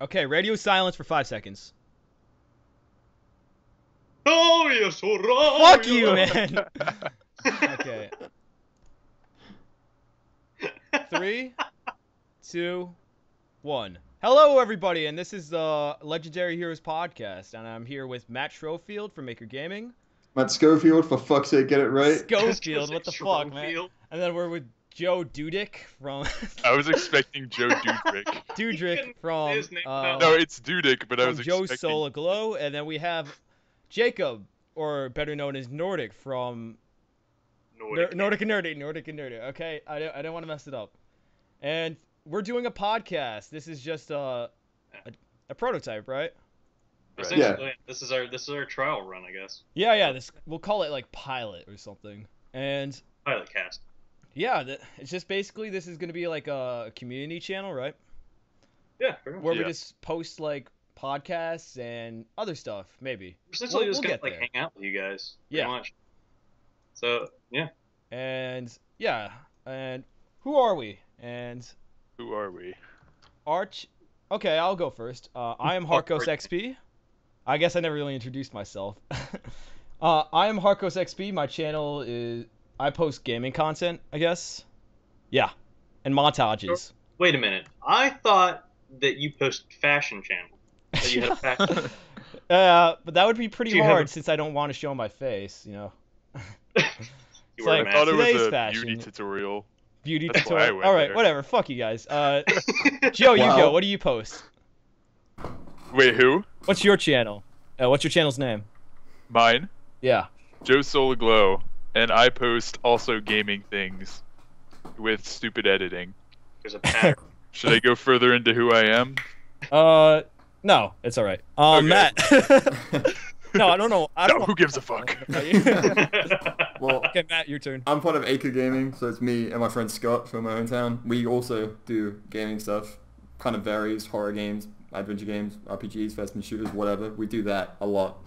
Okay, radio silence for 5 seconds. Oh, yes, Fuck you, man. Okay. 3, 2, 1. Hello, everybody, and this is the Legendary Heroes podcast, and I'm here with Matt Schrofield from Maker Gaming. Matt Schofield, for fuck's sake, get it right. Schofield, what the fuck, man? And then we're with Joe Dudick from... I was expecting Joe Dudrick. Dudrick from... no, it's Dudick, but I was Joe expecting... Solar Glow, and then we have Jacob, or better known as Nordic from... Nordic and Nerdy. Okay, I don't want to mess it up. And we're doing a podcast. This is just a prototype, right? Yeah. This is our trial run, I guess. Yeah. We'll call it like pilot or something. And pilot cast. Yeah, it's just basically this is gonna be like a community channel, right? Yeah. Where we just post like podcasts and other stuff, maybe. Essentially, just gonna like hang out with you guys. Yeah. Much. So yeah. And who are we? And who are we? Okay, I'll go first. I am Harcos XP. I guess I never really introduced myself. I am Harcos XP. My channel is... I post gaming content, I guess. Yeah. And montages. Wait a minute. I thought that you post fashion channel. That you had a fashion... but that would be pretty hard since I don't want to show my face, you know. It's like, I thought it was a beauty tutorial. Beauty tutorial. All right, whatever. Fuck you guys. Joe, you go. What do you post? Wait, who? What's your channel? What's your channel's name? Mine? Yeah. Joe Solar Glow, and I post also gaming things with stupid editing. There's a pattern. Should I go further into who I am? No, it's all right. Okay. Matt. No, I don't know. Who gives a fuck? Well, okay, Matt, your turn. I'm part of Acre Gaming, so it's me and my friend Scott from my hometown. We also do gaming stuff. Kind of varies, horror games, adventure games, RPGs, first-person shooters, whatever. We do that a lot.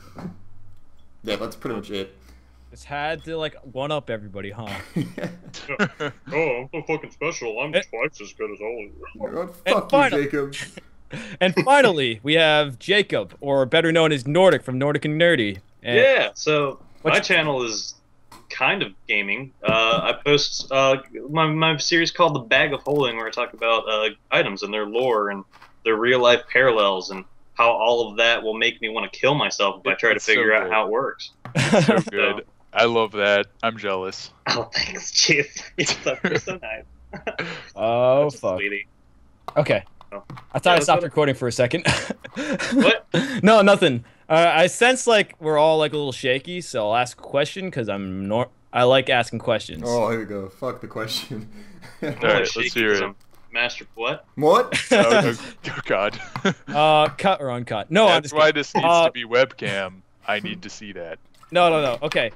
Yeah, that's pretty much it. Just had to, like, one-up everybody, huh? Oh, I'm so fucking special. I'm twice as good as all of you. Oh, fuck you, Jacob. And finally, we have Jacob, or better known as Nordic from Nordic and Nerdy. And yeah, so my channel is kind of gaming. I post my series called The Bag of Holding, where I talk about items and their lore and their real-life parallels and how all of that will make me want to kill myself if I try to figure out how it works. It's so good. I love that. I'm jealous. Oh, thanks, Chief. You're so nice. Oh, fuck. Sweetie. Okay. Oh. I thought I stopped recording for a second. What? No, nothing. I sense like we're all like a little shaky, so I'll ask a question because I like asking questions. Oh, here we go. Fuck the question. All right, let's hear it. Master what? What? Oh God. Cut or uncut? No, that's why this needs to be webcam. I need to see that. No. Okay.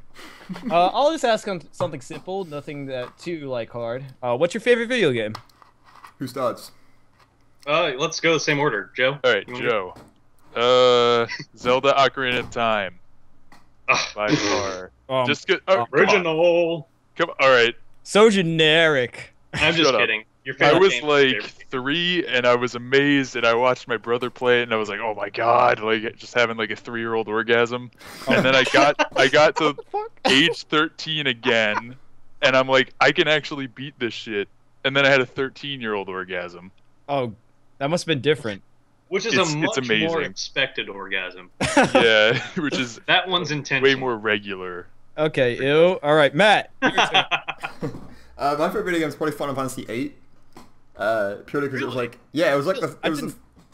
I'll just ask something simple, nothing that too like hard. What's your favorite video game? Who starts? Let's go the same order. Joe? Alright, Joe. Zelda Ocarina of Time. By far. Just good. Original. Come on. Alright. So generic. I'm just kidding. Your I was like 3 and I was amazed and I watched my brother play it and I was like, oh my god, like just having like a 3-year-old orgasm. And then I got to age 13 again and I'm like, I can actually beat this shit. And then I had a 13-year-old orgasm. Oh, that must have been different. Which is a much more expected orgasm. Yeah, which is that one's intentional. Way more regular. Okay, ew. All right, Matt. My favorite video game is probably Final Fantasy VIII. Purely because it was like, yeah, it was like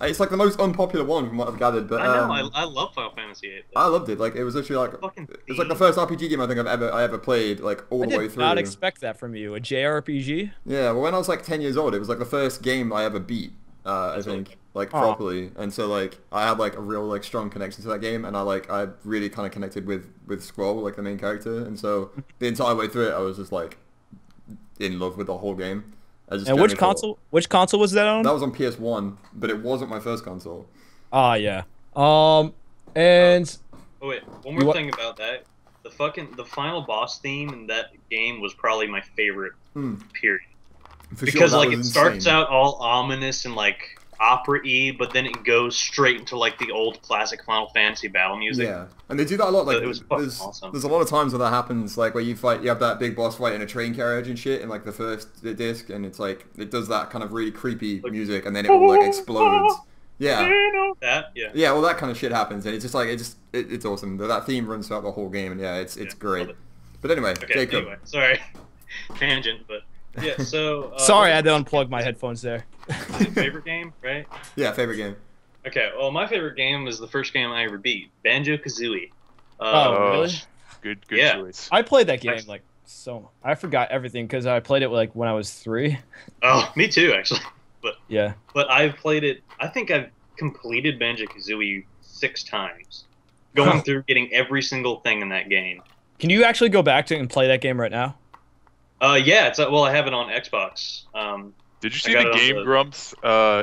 it's like the most unpopular one from what I've gathered. But I know, I love Final Fantasy VIII. I loved it. Like it was literally like it's like the first RPG game I think I ever played like all the way through. I did not expect that from you. A JRPG? Yeah, well, when I was like 10 years old, it was like the first game I ever beat. I think like properly, and so like I had like a real like strong connection to that game, and I really kind of connected with Squall, like the main character, and so the entire way through it, I was just like in love with the whole game. And which console? Which console was that on? That was on PS1, but it wasn't my first console. Ah, yeah. And oh wait, one more thing about that. The final boss theme in that game was probably my favorite. Period. Because like it starts out all ominous and like opera-y, but then it goes straight into like the old classic Final Fantasy battle music. Yeah, and they do that a lot. Like, It was fucking awesome. There's a lot of times where that happens, like where you have that big boss fight in a train carriage and shit in like the first disc, and it's like it does that kind of really creepy music, and then it all like explodes. Yeah. Yeah, well, that kind of shit happens, and it's just like it's awesome. That theme runs throughout the whole game, and yeah, it's great. But anyway, Okay, Jacob. anyway, sorry, tangent, but yeah. So sorry, I had to unplug my headphones there. favorite game, right? Yeah, favorite game. Okay, well, my favorite game was the first game I ever beat, Banjo-Kazooie. Oh, really? Good Yeah. choice. I played that game like so. I forgot everything because I played it like when I was 3. Oh, me too, actually. Yeah. But I've played it. I think I've completed Banjo-Kazooie 6 times, going through getting every single thing in that game. Can you actually go back to and play that game right now? Yeah, it's well, I have it on Xbox. Did you see the Game Grumps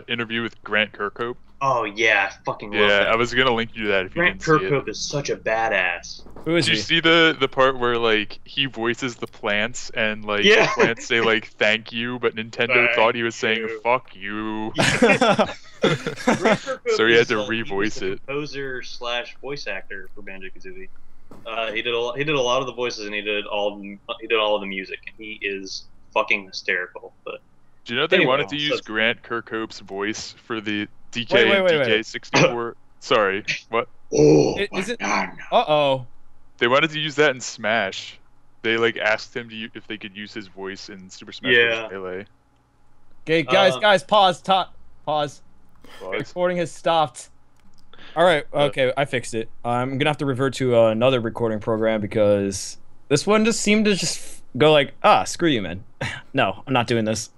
interview with Grant Kirkhope? Oh yeah, I fucking love that. Yeah, I was gonna link you to that if Grant you didn't see it. Kirkhope is such a badass. Who is Did you he? see the part where like he voices the plants and like Yeah. the plants say like thank you, but Nintendo thought he was saying fuck you. So he had to revoice it. Composer / voice actor for Banjo-Kazooie. He did a lot of the voices and he did all of the music, and he is fucking hysterical. But Do you know they Anyway, wanted to so- use Grant Kirkhope's voice for the DK Wait. DK64? Sorry, what? oh, Is it? God. Uh-oh. They wanted to use that in Smash. They like asked him to if they could use his voice in Super Smash Yeah. Bros. Melee. Okay, guys, pause. Pause. Pause. Recording has stopped. All right, okay, I fixed it. I'm gonna have to revert to another recording program because this one just seemed to just go like, screw you, man. No, I'm not doing this.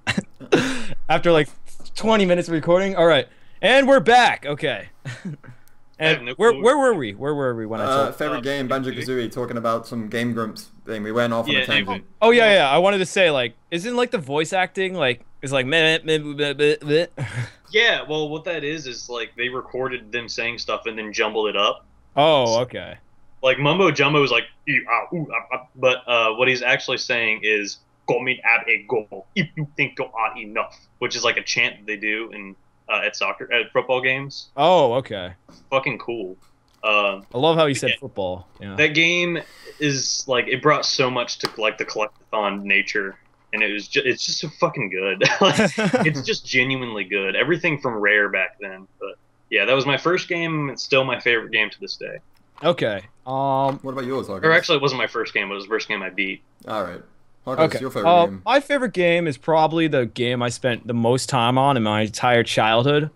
After like 20 minutes of recording, all right, and we're back. Okay. And where were we? Where were we when I told? Favorite game, Banjo-Kazooie, talking about some Game Grumps thing. We went off on a tangent. Oh yeah. I wanted to say like, isn't like the voice acting like it's like meh, meh, meh, meh, meh. Yeah, well, what that is like they recorded them saying stuff and then jumbled it up. Oh, okay. Like Mumbo Jumbo is like, "Ee, ah, ooh, ah, ah," but what he's actually saying is "Gomin ab a goal if you think you are enough," which is like a chant that they do in at football games. Oh, okay. Fucking cool. I love how you said football. Yeah. That game is like it brought so much to like the collectathon nature, and it's just so fucking good. Like, it's just genuinely good. Everything from Rare back then, but yeah, that was my first game. It's still my favorite game to this day. Okay. What about yours, Harcos? Or actually, it wasn't my first game. It was the first game I beat. All right. Harcos, Okay. your favorite game? My favorite game is probably the game I spent the most time on in my entire childhood.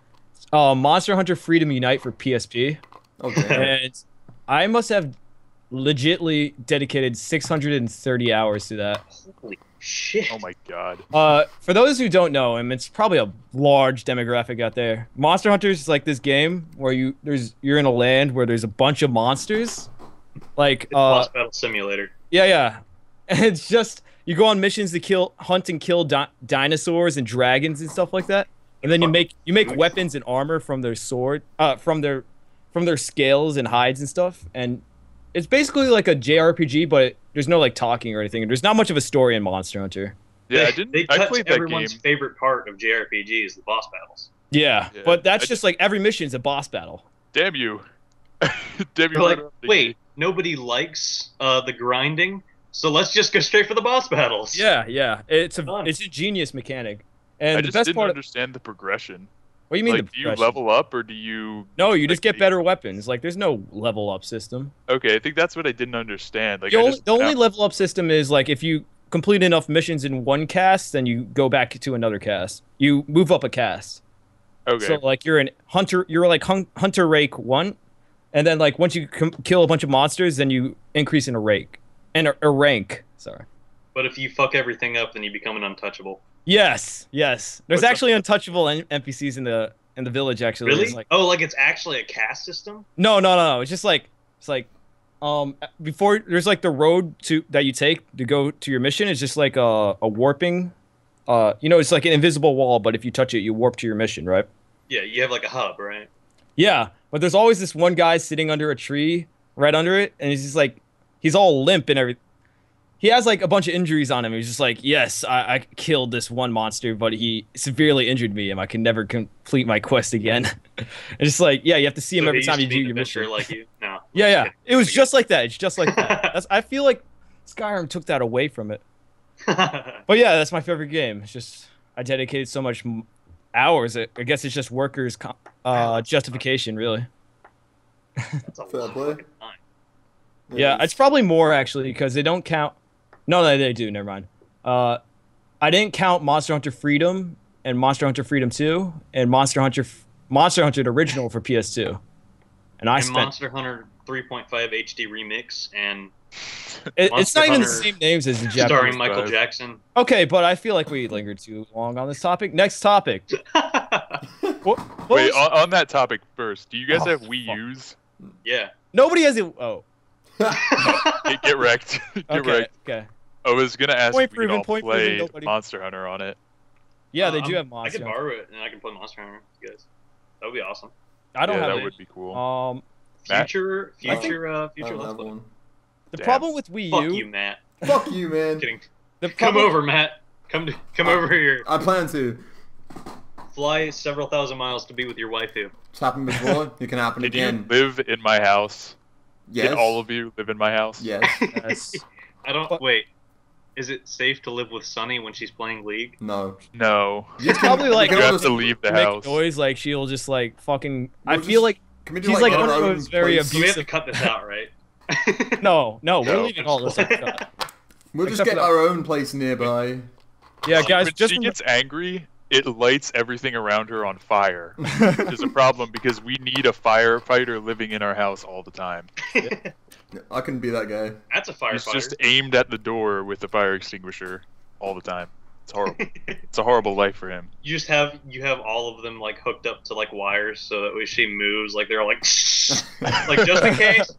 Monster Hunter Freedom Unite for PSP. Oh, damn. And I must have legitly dedicated 630 hours to that. Holy shit! Oh my god. For those who don't know, and it's probably a large demographic out there, Monster Hunter is like this game where you're in a land where there's a bunch of monsters. Like It's boss battle simulator. Yeah. And it's just you go on missions to hunt and kill dinosaurs and dragons and stuff like that. And then you make weapons and armor from their from their scales and hides and stuff. And it's basically like a JRPG, but there's no like talking or anything. There's not much of a story in Monster Hunter. Yeah, They I touch played that everyone's game. favorite part of JRPG is the boss battles. Yeah, Yeah, but that's just like every mission's a boss battle. Damn you. Damn you. They're like, for interrupting wait, me. nobody likes the grinding, so let's just go straight for the boss battles. Yeah. It's a Fun. genius mechanic. And I the just best didn't part understand the progression. what do you mean Like, the do you progression? level up or do you? No, you just like, get better weapons. Like there's no level up system. Okay, I think that's what I didn't understand. Like, The only level up system is like if you complete enough missions in one cast, then you go back to another cast. You move up a cast. Okay. So like you're like hunter rank 1, and then like once you kill a bunch of monsters, then you increase in a rank. Sorry. But if you fuck everything up, then you become an untouchable. Yes. There's What's actually untouchable NPCs in the village. Actually, Really? It's like, like it's actually a caste system? no. It's just like before there's like the road that you take to go to your mission. It's just like a warping. It's like an invisible wall, but if you touch it, you warp to your mission, right? Yeah, you have like a hub, right? Yeah, but there's always this one guy sitting under a tree right under it, and he's just like, he's all limp and everything. he has like a bunch of injuries on him. He's just like, yes, I killed this one monster, but he severely injured me, and I can never complete my quest again. And just like, yeah, you have to see him every time you do your mission. Like you? No. Yeah. It was just like that. It's just like that. I feel like Skyrim took that away from it. But yeah, that's my favorite game. It's just I dedicated so much hours. I guess it's just workers' justification, really. That's a lot of fucking time. Yeah, it's probably more actually because they don't count. No, they do. Never mind. I didn't count Monster Hunter Freedom and Monster Hunter Freedom 2 and Monster Hunter the original for PS2. And Monster Hunter 3.5 HD remix and it's not even the same names as the Japanese. Starring Michael Jackson. Okay, but I feel like we lingered too long on this topic. Next topic. Wait, on that topic first, do you guys have Wii U's? Yeah. Nobody has it. Oh. Get wrecked. Get wrecked. Okay. I was gonna ask if we could all point play proven, Monster Hunter on it. Yeah, they do have Monster Hunter. I could borrow it and I can play Monster Hunter with you guys. That would be awesome. I don't have that it. would be cool. Future Let's Play. The problem with Wii U. Fuck you, Matt. Fuck you, man. Kidding. Come over, Matt. Come over here. I plan to. Fly several thousand miles to be with your waifu. It's happened before. It can happen again. Did you live in my house? Yes. Did all of you live in my house? Yes. I don't. Wait. Is it safe to live with Sunny when she's playing League? No. No. It's probably like you have to leave the house. Noise, like she'll just like fucking. I feel like she's like one of those very abusive. We have to cut this out, right? No, we're leaving all this. We'll just get our own place nearby. Yeah, guys. When she gets angry, it lights everything around her on fire. Which is a problem because we need a firefighter living in our house all the time. I can be that guy. That's a firefighter. He's just aimed at the door with the fire extinguisher all the time. It's horrible. It's a horrible life for him. You have all of them like hooked up to like wires so that when she moves, like they're all like, like just in case.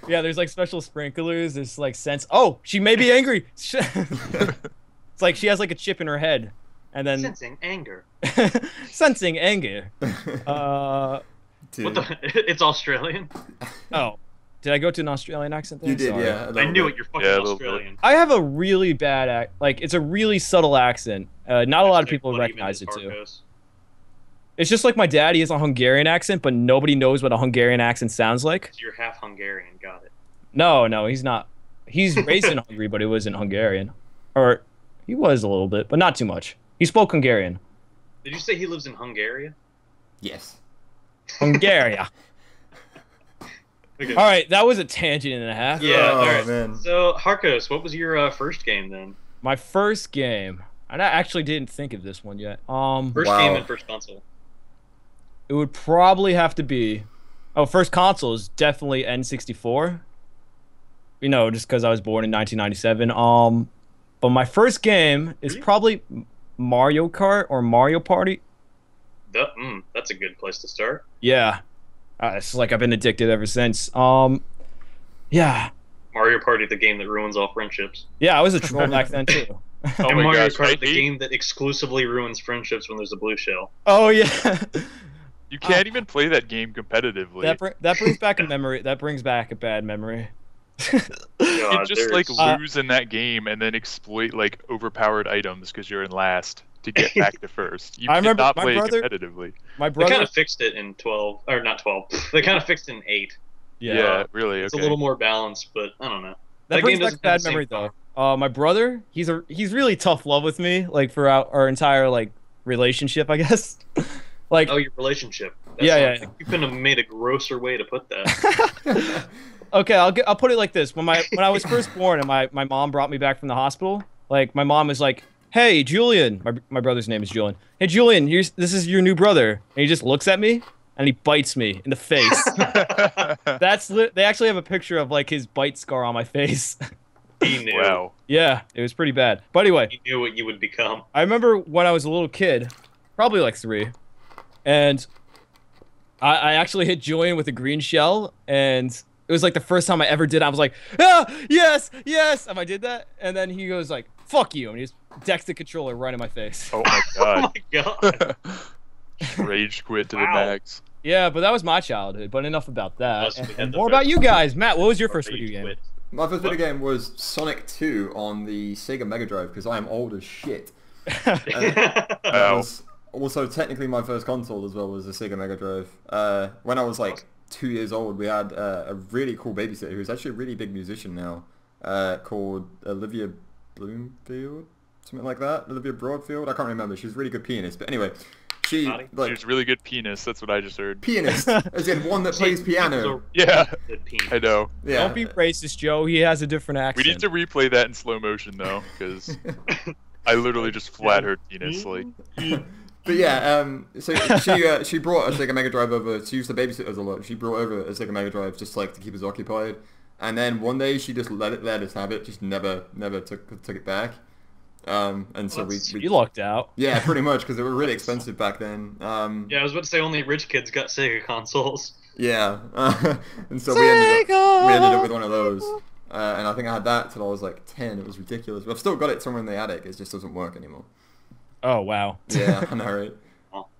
Yeah, there's like special sprinklers. There's like sense. Oh, she may be angry. It's like she has like a chip in her head, and then sensing anger. Sensing anger. It's Australian. Oh. Did I go to an Australian accent there? You did, Sorry. yeah. I knew it. You're fucking Australian. I have a really bad it's a really subtle accent. Not a lot of people recognize it too. It's just like my dad. He has a Hungarian accent, but nobody knows what a Hungarian accent sounds like. So you're half Hungarian. Got it. No, he's not. He's raised in Hungary, but he wasn't Hungarian. Or he was a little bit, but not too much. He spoke Hungarian. Did you say he lives in Hungary? Yes. Hungary. Okay. All right, that was a tangent and a half. Yeah, all right. Man. So, Harcos, what was your first game then? My first game. I actually didn't think of this one yet. First game and first console. It would probably have to be. Oh, first console is definitely N64. You know, just because I was born in 1997. But my first game is probably Mario Kart or Mario Party. That's a good place to start. Yeah. It's like I've been addicted ever since. Yeah. Mario Party, the game that ruins all friendships. Yeah, I was a troll back then too. And Mario Kart, the game that exclusively ruins friendships when there's a blue shell. Oh yeah. You can't even play that game competitively. That brings back a memory. That brings back a bad memory. You just like lose in that game and then exploit like overpowered items because you're in last to get back to first. You cannot play competitively. My brother they kind of fixed it in 12, or not 12. They kind of fixed it in 8. Yeah, really. It's a little more balanced, but I don't know. That brings back bad memory though. My brother, he's really tough love with me, like for our entire like relationship, I guess. Like your relationship. Yeah. You couldn't have made a grosser way to put that. Okay, I'll put it like this. When I was first born and my mom brought me back from the hospital, like my mom was like, "Hey, Julian," my brother's name is Julian. "Hey, Julian, this is your new brother." And he just looks at me and he bites me in the face. They actually have a picture of like his bite scar on my face. He knew. Wow. Yeah, it was pretty bad. But anyway, he knew what you would become. I remember when I was a little kid, probably like 3, and I actually hit Julian with a green shell, and it was like the first time I ever did. I was like, yes, and I did that, and then he goes like, "Fuck you," and he just decks the controller right in my face. Oh my god. Oh my god. Rage quit to the max. Yeah, but that was my childhood. But enough about that. And more about you guys. Matt, what was your first video game? My first video game was Sonic 2 on the Sega Mega Drive because I am old as shit. That was also technically my first console as well was the Sega Mega Drive. When I was like 2 years old, we had a really cool babysitter who's actually a really big musician now, called Olivia Bloomfield, something like that. Olivia Broadfield, I can't remember. She was a really good pianist, but anyway. She was really good pianist. That's what I just heard. Pianist, as in one that plays piano. Yeah, I know. Yeah. Don't be racist, Joe. He has a different accent. We need to replay that in slow motion though, because I literally just flat heard penis like. But yeah, so she brought a Sega Mega Drive over. She used to babysit us a lot. She brought over a Sega Mega Drive just like to keep us occupied. And then one day she just let us have it. Just never took it back. And so you lucked out. Yeah, pretty much, because they were really expensive back then. Yeah, I was about to say only rich kids got Sega consoles. Yeah, and so we ended up with one of those. And I think I had that till I was like 10. It was ridiculous. But I've still got it somewhere in the attic. It just doesn't work anymore. Oh wow. Yeah, I know, right?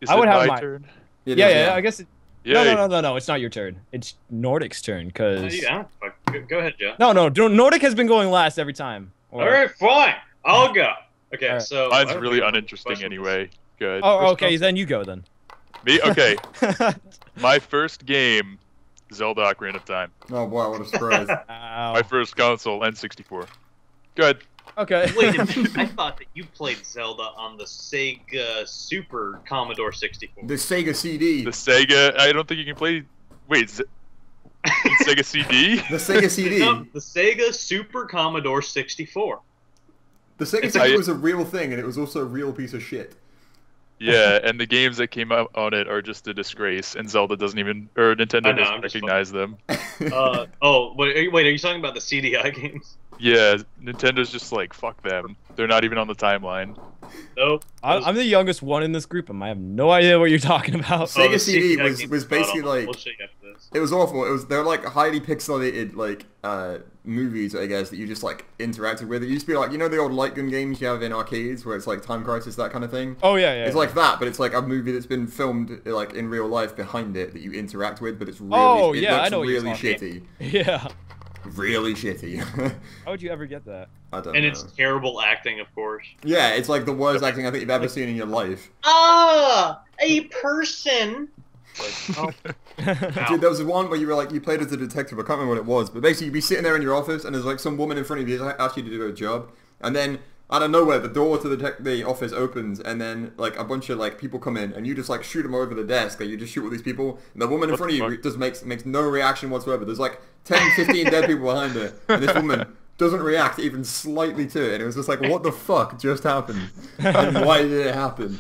Is I would have my turn? Yeah, I guess. Yeah. No, it's not your turn. It's Nordic's turn, because... Yeah, go ahead, Joe. No, Nordic has been going last every time. Alright, fine. I'll go. Okay, right. so... Mine's really uninteresting anyway. Good. Oh, okay, then you go then. Me? Okay. My first game, Zelda Ocarina of Time. Oh wow, what a surprise. My first console, N64. Good. Okay. Wait a minute, I thought that you played Zelda on the Sega Super Commodore 64. The Sega CD. The Sega, I don't think you can play... Wait, Sega CD? The Sega CD. No, the Sega Super Commodore 64. The Sega CD was a real thing, and it was also a real piece of shit. Yeah, and the games that came out on it are just a disgrace, and Zelda doesn't even, or Nintendo doesn't recognize them. Wait, are you talking about the CDI games? Yeah, Nintendo's just like, fuck them. They're not even on the timeline. Nope. I'm the youngest one in this group, and I have no idea what you're talking about. Sega CD was basically like... We'll show you after this. It was awful. They're like highly pixelated like movies, I guess, that you just like interacted with. It used to be like, you know, the old light gun games you have in arcades where it's like Time Crisis, that kind of thing. Oh yeah. It's like that, but it's like a movie that's been filmed like in real life behind it that you interact with, but it's really I know what really you're talking shitty. Yeah. Really shitty. How would you ever get that? I don't know. And it's terrible acting, of course. Yeah, it's like the worst acting I think you've ever seen in your life. Ah, a person. Dude, there was one where you were like, you played as a detective, I can't remember what it was, but basically you'd be sitting there in your office and there's like some woman in front of you that asks you to do a job, and then out of nowhere the door to the office opens, and then like a bunch of like people come in and you just like shoot them over the desk, like you just shoot all these people, and the woman in front of you just makes no reaction whatsoever. There's like 10, 15 dead people behind her, and this woman doesn't react even slightly to it, and it was just like, what the fuck just happened? And why did it happen?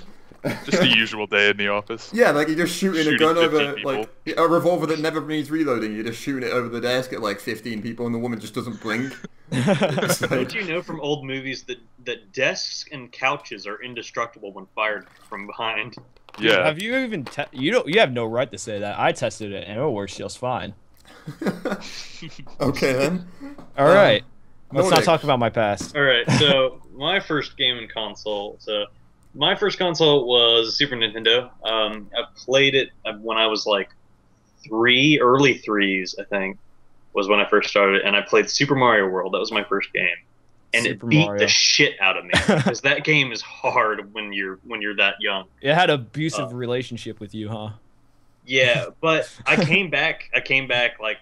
Just the usual day in the office. Yeah, like you're just shooting a gun over, people. like, a revolver that never needs reloading. You're just shooting it over the desk at like 15 people, and the woman just doesn't blink. Don't you know from old movies that desks and couches are indestructible when fired from behind? Yeah. Have you even you have no right to say that. I tested it and it works just fine. Okay then. All right. Let's Nordic. not talk about my past. All right, so my first game and console. So my first console was Super Nintendo. I played it when I was like early threes, I think, was when I first started, and I played Super Mario World. That was my first game, and Super it beat Mario. the shit out of me because that game is hard when you're that young. It had an abusive relationship with you, huh? Yeah, but I came back like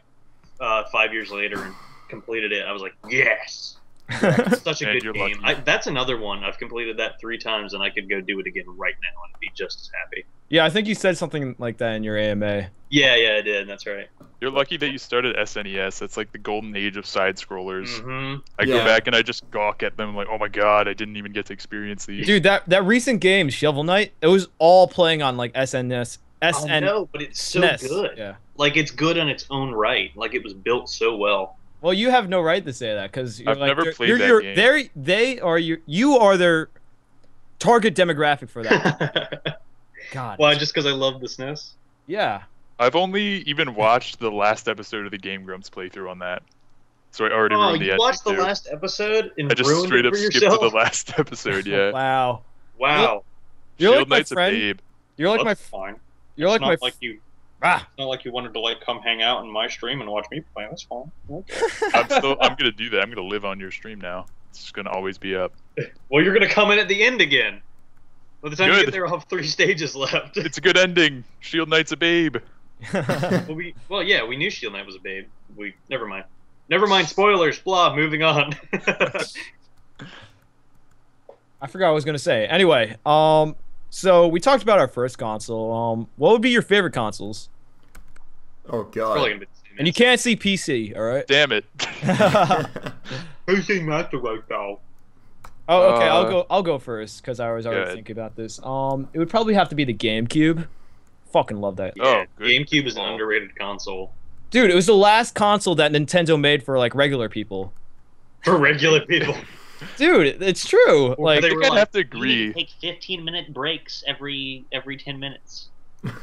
5 years later and completed it. I was like, yes. Such a And good you're game. lucky. That's another one. I've completed that 3 times, and I could go do it again right now and be just as happy. Yeah, I think you said something like that in your AMA. Yeah, I did. That's right. You're lucky that you started SNES. That's like the golden age of side scrollers. Mm-hmm. I go Yeah. back and I just gawk at them like, oh my god, I didn't even get to experience these. Dude, that recent game, Shovel Knight, it was all playing on like SNS. Oh, no, but it's so SNES. good. Yeah. Like, it's good on its own right. Like, it was built so well. Well, you have no right to say that because I've never played that game. They are you are their target demographic for that. God. Why? Just because I love the SNES? Yeah. I've only even watched the last episode of the Game Grumps playthrough on that. So I already Oh, ruined the you ending watched the too. last episode and I just ruined straight it up for skipped yourself? to the last episode, yeah. Wow. Wow. You're Shield like my Knight's friend. a babe. You're like That's fine. You're like It's my. not like you Ah. It's not like you wanted to like come hang out in my stream and watch me play. That's fine. Okay. I'm gonna do that. I'm gonna live on your stream now. It's just gonna always be up. Well, you're gonna come in at the end again. By the time you get there, I'll have 3 stages left. It's a good ending. Shield Knight's a babe. Well, yeah, we knew Shield Knight was a babe. Never mind. Never mind. Spoilers. Blah. Moving on. I forgot what I was gonna say. Anyway, so we talked about our first console. What would be your favorite consoles? Oh god. And you can't see PC, all right? Damn it. PC Master Race though. Oh, okay. I'll go first because I was already thinking about this. It would probably have to be the GameCube. Fucking love that. Yeah, GameCube is an underrated console. Dude, it was the last console that Nintendo made for like regular people. For regular people. Dude, it's true. Like, I think I'd have to agree. You take 15-minute breaks every 10 minutes.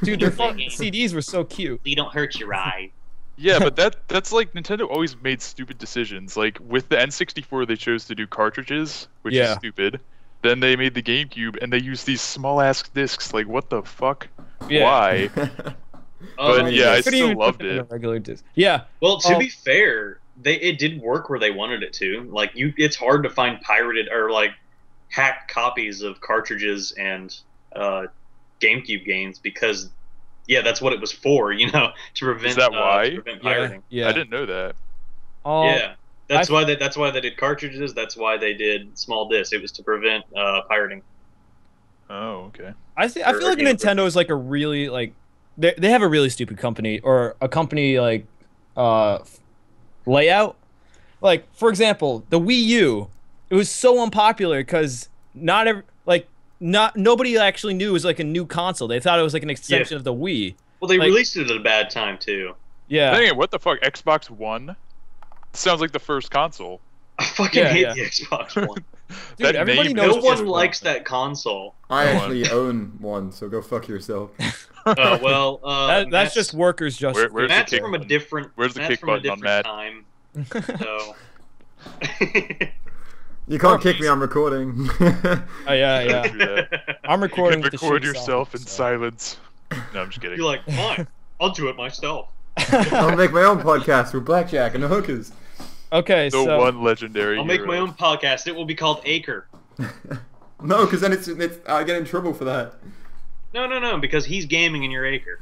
Dude, their fucking CDs were so cute. So you don't hurt your eye. Yeah, but that's like Nintendo always made stupid decisions. Like with the N64, they chose to do cartridges, which is stupid. Then they made the GameCube, and they used these small ass discs. Like, what the fuck? Yeah. Why? But yeah, I still loved it. Regular disc. Yeah. Well, to be fair, it did work where they wanted it to. Like it's hard to find pirated or like hacked copies of cartridges and GameCube games because, yeah, that's what it was for. You know, to prevent. Is that why? To prevent pirating. Yeah. I didn't know that. Yeah. That's why they did cartridges. That's why they did small discs. It was to prevent pirating. Oh, okay. I feel like Nintendo is like a really like they have a really stupid company or a company like layout. Like for example, the Wii U, it was so unpopular because nobody actually knew it was like a new console. They thought it was like an extension of the Wii. Well, they released it at a bad time too. Yeah. Dang it, what the fuck? Xbox One? Sounds like the first console. I fucking hate the Xbox One. Dude, everybody knows no one likes that console. I actually own one, so go fuck yourself. Well, that's just workers' justice. Where's Matt's the kick? from a different. Where's the Matt's kick from a button on different Matt? time. So. You can't kick me. I'm recording. Oh yeah. I'm recording. You can record with the yourself in silence. No, I'm just kidding. You're like, fine, I'll do it myself. I'll make my own podcast with Blackjack and the hookers. Okay, the so one legendary. I'll make my own podcast. It will be called Acre. No, because then it's I get in trouble for that. No, because he's gaming in your Acre.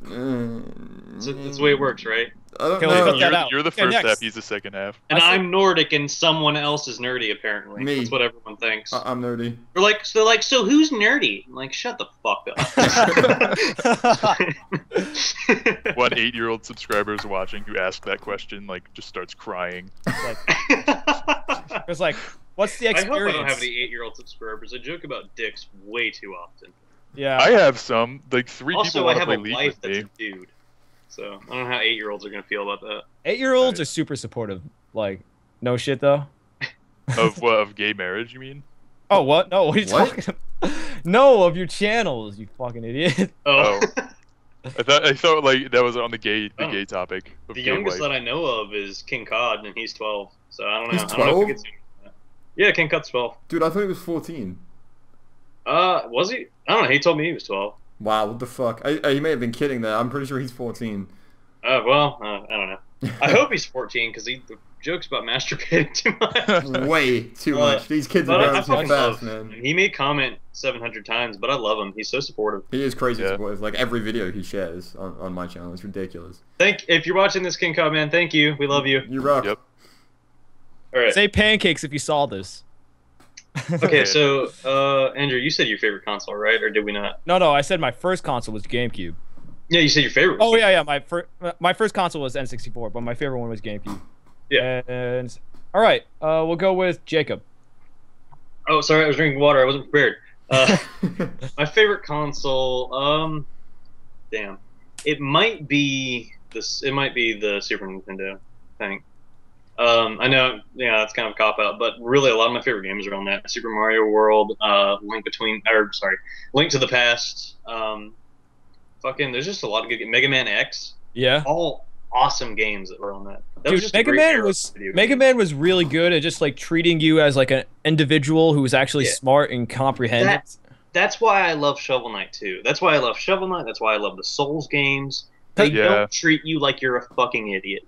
That's the way it works, right? I don't Okay, let's know. cut that out. You're the Okay, first next. half. He's the second half. And I'm Nordic, and someone else is nerdy. Apparently, Me. That's what everyone thinks. I'm nerdy. They're like, so who's nerdy? I'm like, shut the fuck up. One 8-year-old subscriber is watching who asked that question, like, just starts crying. it's like, what's the I experience? hope I don't have any 8-year-old subscribers. I joke about dicks way too often. Yeah. I have some. Like 3 Also, people I want to have play a League wife with that's me. a dude. So I don't know how 8-year-olds are gonna feel about that. 8-year-olds are super supportive. Like, no shit though. Of what? Of gay marriage? You mean? Oh, what? No, what are you talking about? No, of your channels, you fucking idiot. Oh. I thought like that was on the gay topic. Of The gay youngest wife. that I know of is King Cod, and he's 12. So I don't know. He's I don't know if 12? we get sooner than that. Yeah, King Cod's 12. Dude, I thought he was 14. Was he? I don't know. He told me he was 12. Wow, what the fuck? He may have been kidding there. I'm pretty sure he's 14. Well, I don't know. I hope he's 14 because he jokes about masturbating too much. Way too much. These kids are But I growing so fucking fast, love man. He made comment 700 times, but I love him. He's so supportive. He is crazy Yeah. supportive. Like every video he shares on my channel, it's ridiculous. If you're watching this, King Cod man, thank you. We love you. You rock. Yep. All right. Say pancakes if you saw this. Okay, so Andrew, you said your favorite console, right? Or did we not? No, I said my first console was GameCube. Yeah, you said your favorite. Was Oh yeah, my first console was N64, but my favorite one was GameCube. Yeah. And all right, we'll go with Jacob. Oh, sorry, I was drinking water. I wasn't prepared. My favorite console, damn, it might be this. It might be the Super Nintendo. I think. I know, yeah, that's kind of a cop out, but really, a lot of my favorite games are on that. Super Mario World, Link to the Past. There's just a lot of good games. Mega Man X. Yeah. All awesome games that were on that. That was Dude, just a great era of video games. Man was really good at just like treating you as like an individual who was actually smart and comprehended. That's why I love Shovel Knight too. That's why I love Shovel Knight. That's why I love the Souls games. They don't treat you like you're a fucking idiot.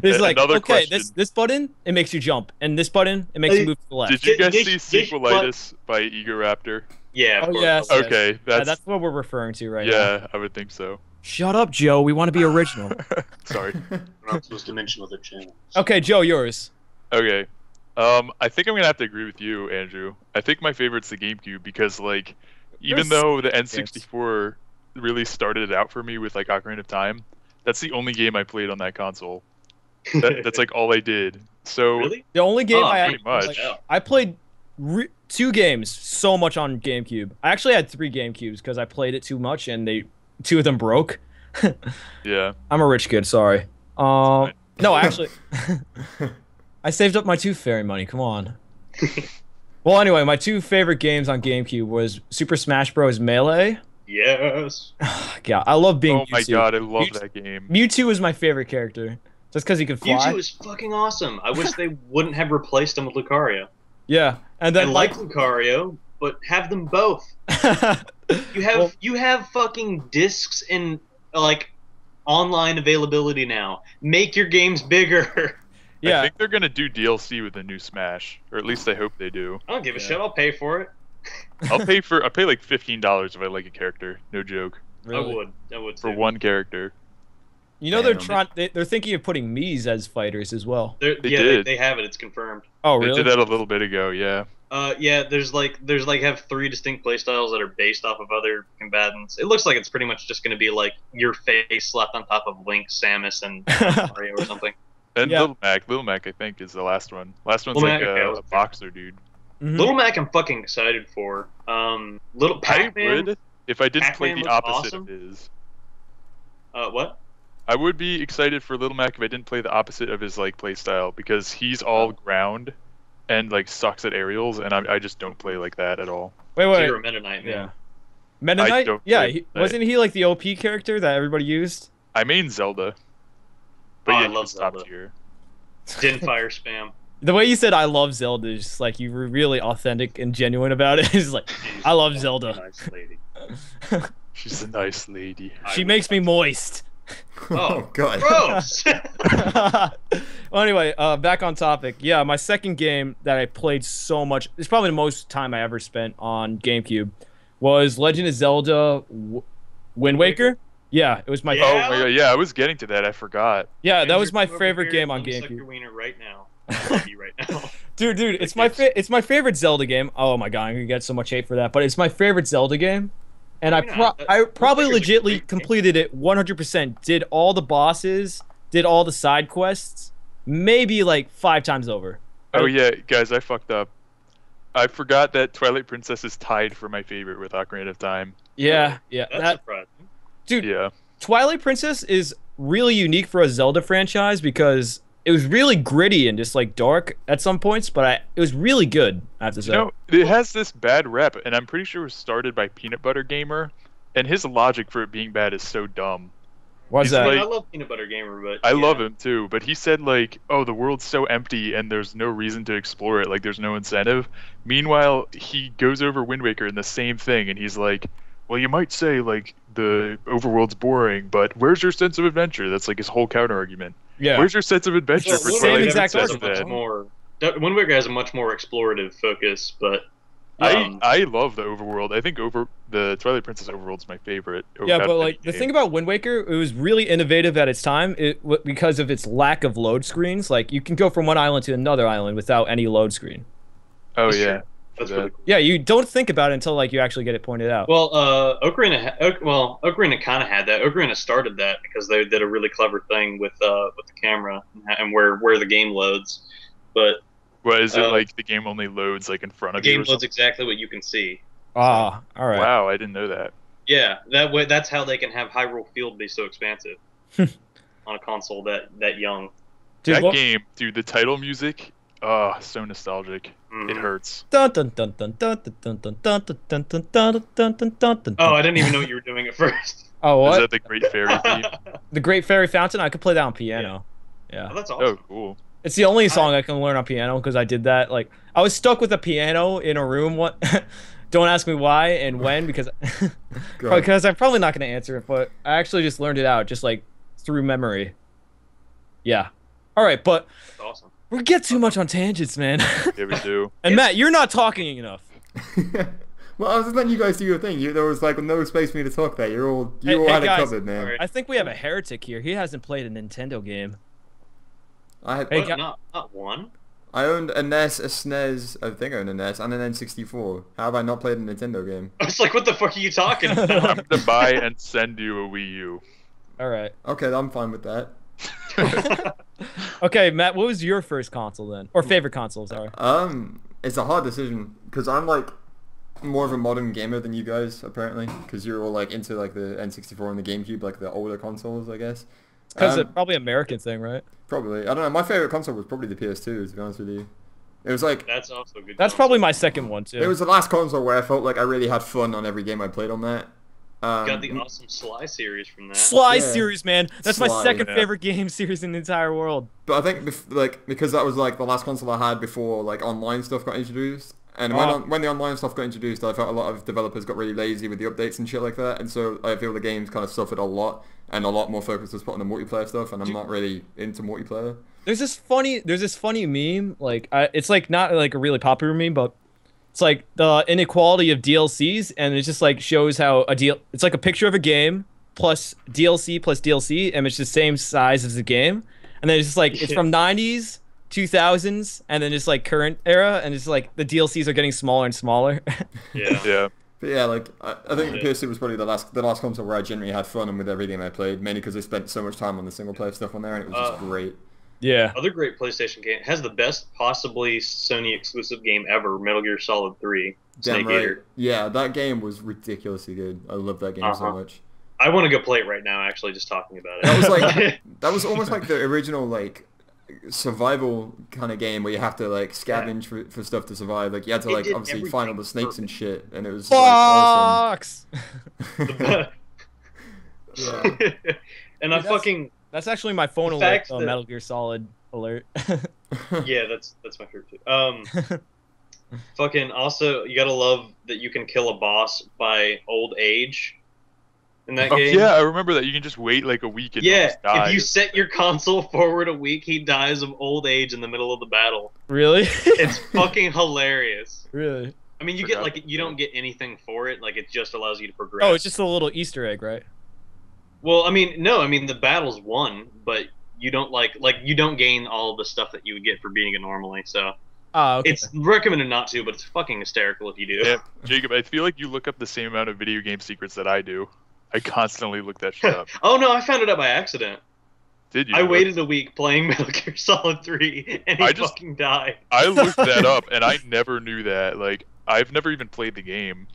There's like, Another okay, question. this button, it makes you jump, and this button, it makes you move to the left. Did you guys see Sequelitis by Egoraptor? Yeah, of course. Yes. Okay, that's what we're referring to now. Yeah, I would think so. Shut up, Joe. We want to be original. Sorry. We're not supposed to mention other channels. Okay, Joe, yours. Okay. I think I'm gonna have to agree with you, Andrew. I think my favorite's the GameCube because, like, even though the N64 really started it out for me with like Ocarina of Time, that's the only game I played on that console. That's like all I did. So really? The only game pretty much. I played 2 games so much on GameCube. I actually had 3 GameCubes because I played it too much and 2 of them broke. Yeah. I'm a rich kid, sorry. No, actually, I saved up my Tooth Fairy money. Come on. Well, anyway, my 2 favorite games on GameCube was Super Smash Bros. Melee. Yes. Yeah, I love being. Oh my god, I love that game. Mewtwo is my favorite character, just because he could fly. Mewtwo is fucking awesome. I wish they wouldn't have replaced him with Lucario. Yeah, and then I like Lucario, but have them both. You have fucking discs and like online availability now. Make your games bigger. Yeah. I think they're gonna do DLC with the new Smash, or at least I hope they do. I don't give a shit. I'll pay for it. I'll pay like $15 if I like a character. No joke. Really? I would For too. one character. You know they're thinking of putting Miis as fighters as well. They did. They have it. It's confirmed. Oh really? They did that a little bit ago. Yeah. Yeah. There's have 3 distinct playstyles that are based off of other combatants. It looks like it's pretty much just going to be like your face slapped on top of Link, Samus, and Mario or something. And Little Mac, I think, is the last one. Last one's Little like Mac, a boxer dude. Mm-hmm. Little Mac, I'm fucking excited for. Little Pac-Man. I would if I didn't play Pac-Man the looks opposite awesome. of his. What? I would be excited for Little Mac if I didn't play the opposite of his like play style because he's all ground and like sucks at aerials, and I just don't play like that at all. Wait. So you're a Meta Knight, man. Yeah. Meta Knight? Yeah, wasn't he like the OP character that everybody used? I main Zelda. But I yeah, love top Zelda. tier. Din fire spam. The way you said I love Zelda is just like you were really authentic and genuine about it. It's like I love Zelda. Nice lady. She's a nice lady. She makes me moist. Oh god. Gross. Well, anyway, back on topic. Yeah, my second game that I played so much, it's probably the most time I ever spent on GameCube, was Legend of Zelda Wind Waker. Yeah, it was my. Oh my god, yeah, I was getting to that. I forgot. Yeah, that was my favorite game on GameCube. Suck your wiener right now. I love you right now. Dude, it's my favorite Zelda game. Oh my god, I'm gonna get so much hate for that, but it's my favorite Zelda game. And I probably legitly completed it 100%. Did all the bosses, did all the side quests, maybe like 5 times over. Oh yeah, guys, I fucked up. I forgot that Twilight Princess is tied for my favorite with Ocarina of Time. Yeah. That's surprising. Dude, yeah. Twilight Princess is really unique for a Zelda franchise because it was really gritty and just like dark at some points, but it was really good, I have to say. You know, it has this bad rep, and I'm pretty sure it was started by Peanut Butter Gamer, and his logic for it being bad is so dumb. Why's that? I love Peanut Butter Gamer, but I love him too, but he said like, oh, the world's so empty and there's no reason to explore it, like there's no incentive. Meanwhile, he goes over Wind Waker and the same thing, and he's like, well, you might say like the overworld's boring, but where's your sense of adventure? That's like his whole counter argument. Yeah. Where's your sense of adventure for Twilight Princess then? Wind Waker has a much more explorative focus, but I love the overworld. I think the Twilight Princess overworld's my favorite. Yeah, but like the thing about Wind Waker, it was really innovative at its time because of its lack of load screens. Like you can go from one island to another island without any load screen. Oh yeah. That's really cool. Yeah, you don't think about it until like you actually get it pointed out. Well, Ocarina kind of had that. Ocarina started that because they did a really clever thing with the camera and where the game loads. But well, is it like the game only loads like in front of you? The game loads exactly what you can see. Ah, all right. Wow, I didn't know that. Yeah, that way. That's how they can have Hyrule Field be so expansive on a console that young. Dude, that game, dude, the title music. Oh, so nostalgic. It hurts. Oh, I didn't even know what you were doing at first. Oh, what? Is that the Great Fairy theme? The Great Fairy Fountain? I could play that on piano. Yeah. Oh, that's awesome. Oh, cool. It's the only song I can learn on piano because I did that. Like, I was stuck with a piano in a room Don't ask me why and when because I'm probably not going to answer it, but I actually just learned it out just like through memory. Yeah. All right, but That's awesome. we get too much on tangents, man. Yeah, we do. And Matt, you're not talking enough. Well, I was just letting you guys do your thing. There was like no space for me to talk there. You all had it covered, man. Right. I think we have a heretic here. He hasn't played a Nintendo game. Not one. I owned a NES, a SNES, I think I owned a NES, and an N64. How have I not played a Nintendo game? I was like, what the fuck are you talking about? I'm gonna buy and send you a Wii U. All right. Okay, I'm fine with that. Okay, Matt, what was your first console then? Or favorite console, sorry. It's a hard decision, because I'm like more of a modern gamer than you guys, apparently, because you're all like into like the N64 and the GameCube, like the older consoles, I guess. Because it's probably an American thing, right? Probably. I don't know. My favorite console was probably the PS2, to be honest with you. It was like... That's also a good That's console. probably my second one, too. It was the last console where I felt like I really had fun on every game I played on that. Got the awesome Sly series from that. Sly series, man. That's my Sly, second favorite game series in the entire world. But I think, because that was like the last console I had before like online stuff got introduced. And when the online stuff got introduced, I felt a lot of developers got really lazy with the updates and shit like that. And so I feel the games kind of suffered a lot, and a lot more focus was put on the multiplayer stuff. And I'm not really into multiplayer. There's this funny meme, like it's like not like a really popular meme, but it's like the inequality of DLCs, and it just like shows how it's like a picture of a game plus DLC, and it's the same size as the game, and then it's just like it's from 90s, 2000s, and then just like current era, and it's like the DLCs are getting smaller and smaller. Yeah. But yeah, like I think the PS2 was probably the last console where I genuinely had fun and with every game I played, mainly because I spent so much time on the single player stuff on there, and it was just great. Yeah. Other great PlayStation game has the best possibly Sony exclusive game ever, Metal Gear Solid 3. Damn Snake right. Eater. Yeah, that game was ridiculously good. I love that game so much. I want to go play it right now. Actually, just talking about it. That was like that was almost like the original like survival kind of game where you have to like scavenge for stuff to survive. Like you had to like obviously find all the snakes and shit, and it was like, awesome. Yeah. And I fucking. That's actually my phone alert. Metal Gear Solid alert. Yeah, that's my favorite too. Fucking also, you gotta love that you can kill a boss by old age. In that game. Yeah, I remember that. You can just wait like a week and just die. If you set your console forward a week, he dies of old age in the middle of the battle. Really? It's fucking hilarious. Really? I mean, you don't get anything for it. Like it just allows you to progress. Oh, it's just a little Easter egg, right? Well, I mean, no, I mean the battle's won, but you don't you don't gain all the stuff that you would get for beating it normally. So okay. It's recommended not to, but it's fucking hysterical if you do. Yeah, Jacob, I feel like you look up the same amount of video game secrets that I do. I constantly look that shit up. Oh no, I found it out by accident. Did you? I waited a week playing Metal Gear Solid 3, and he fucking died. I looked that up, and I never knew that. Like, I've never even played the game.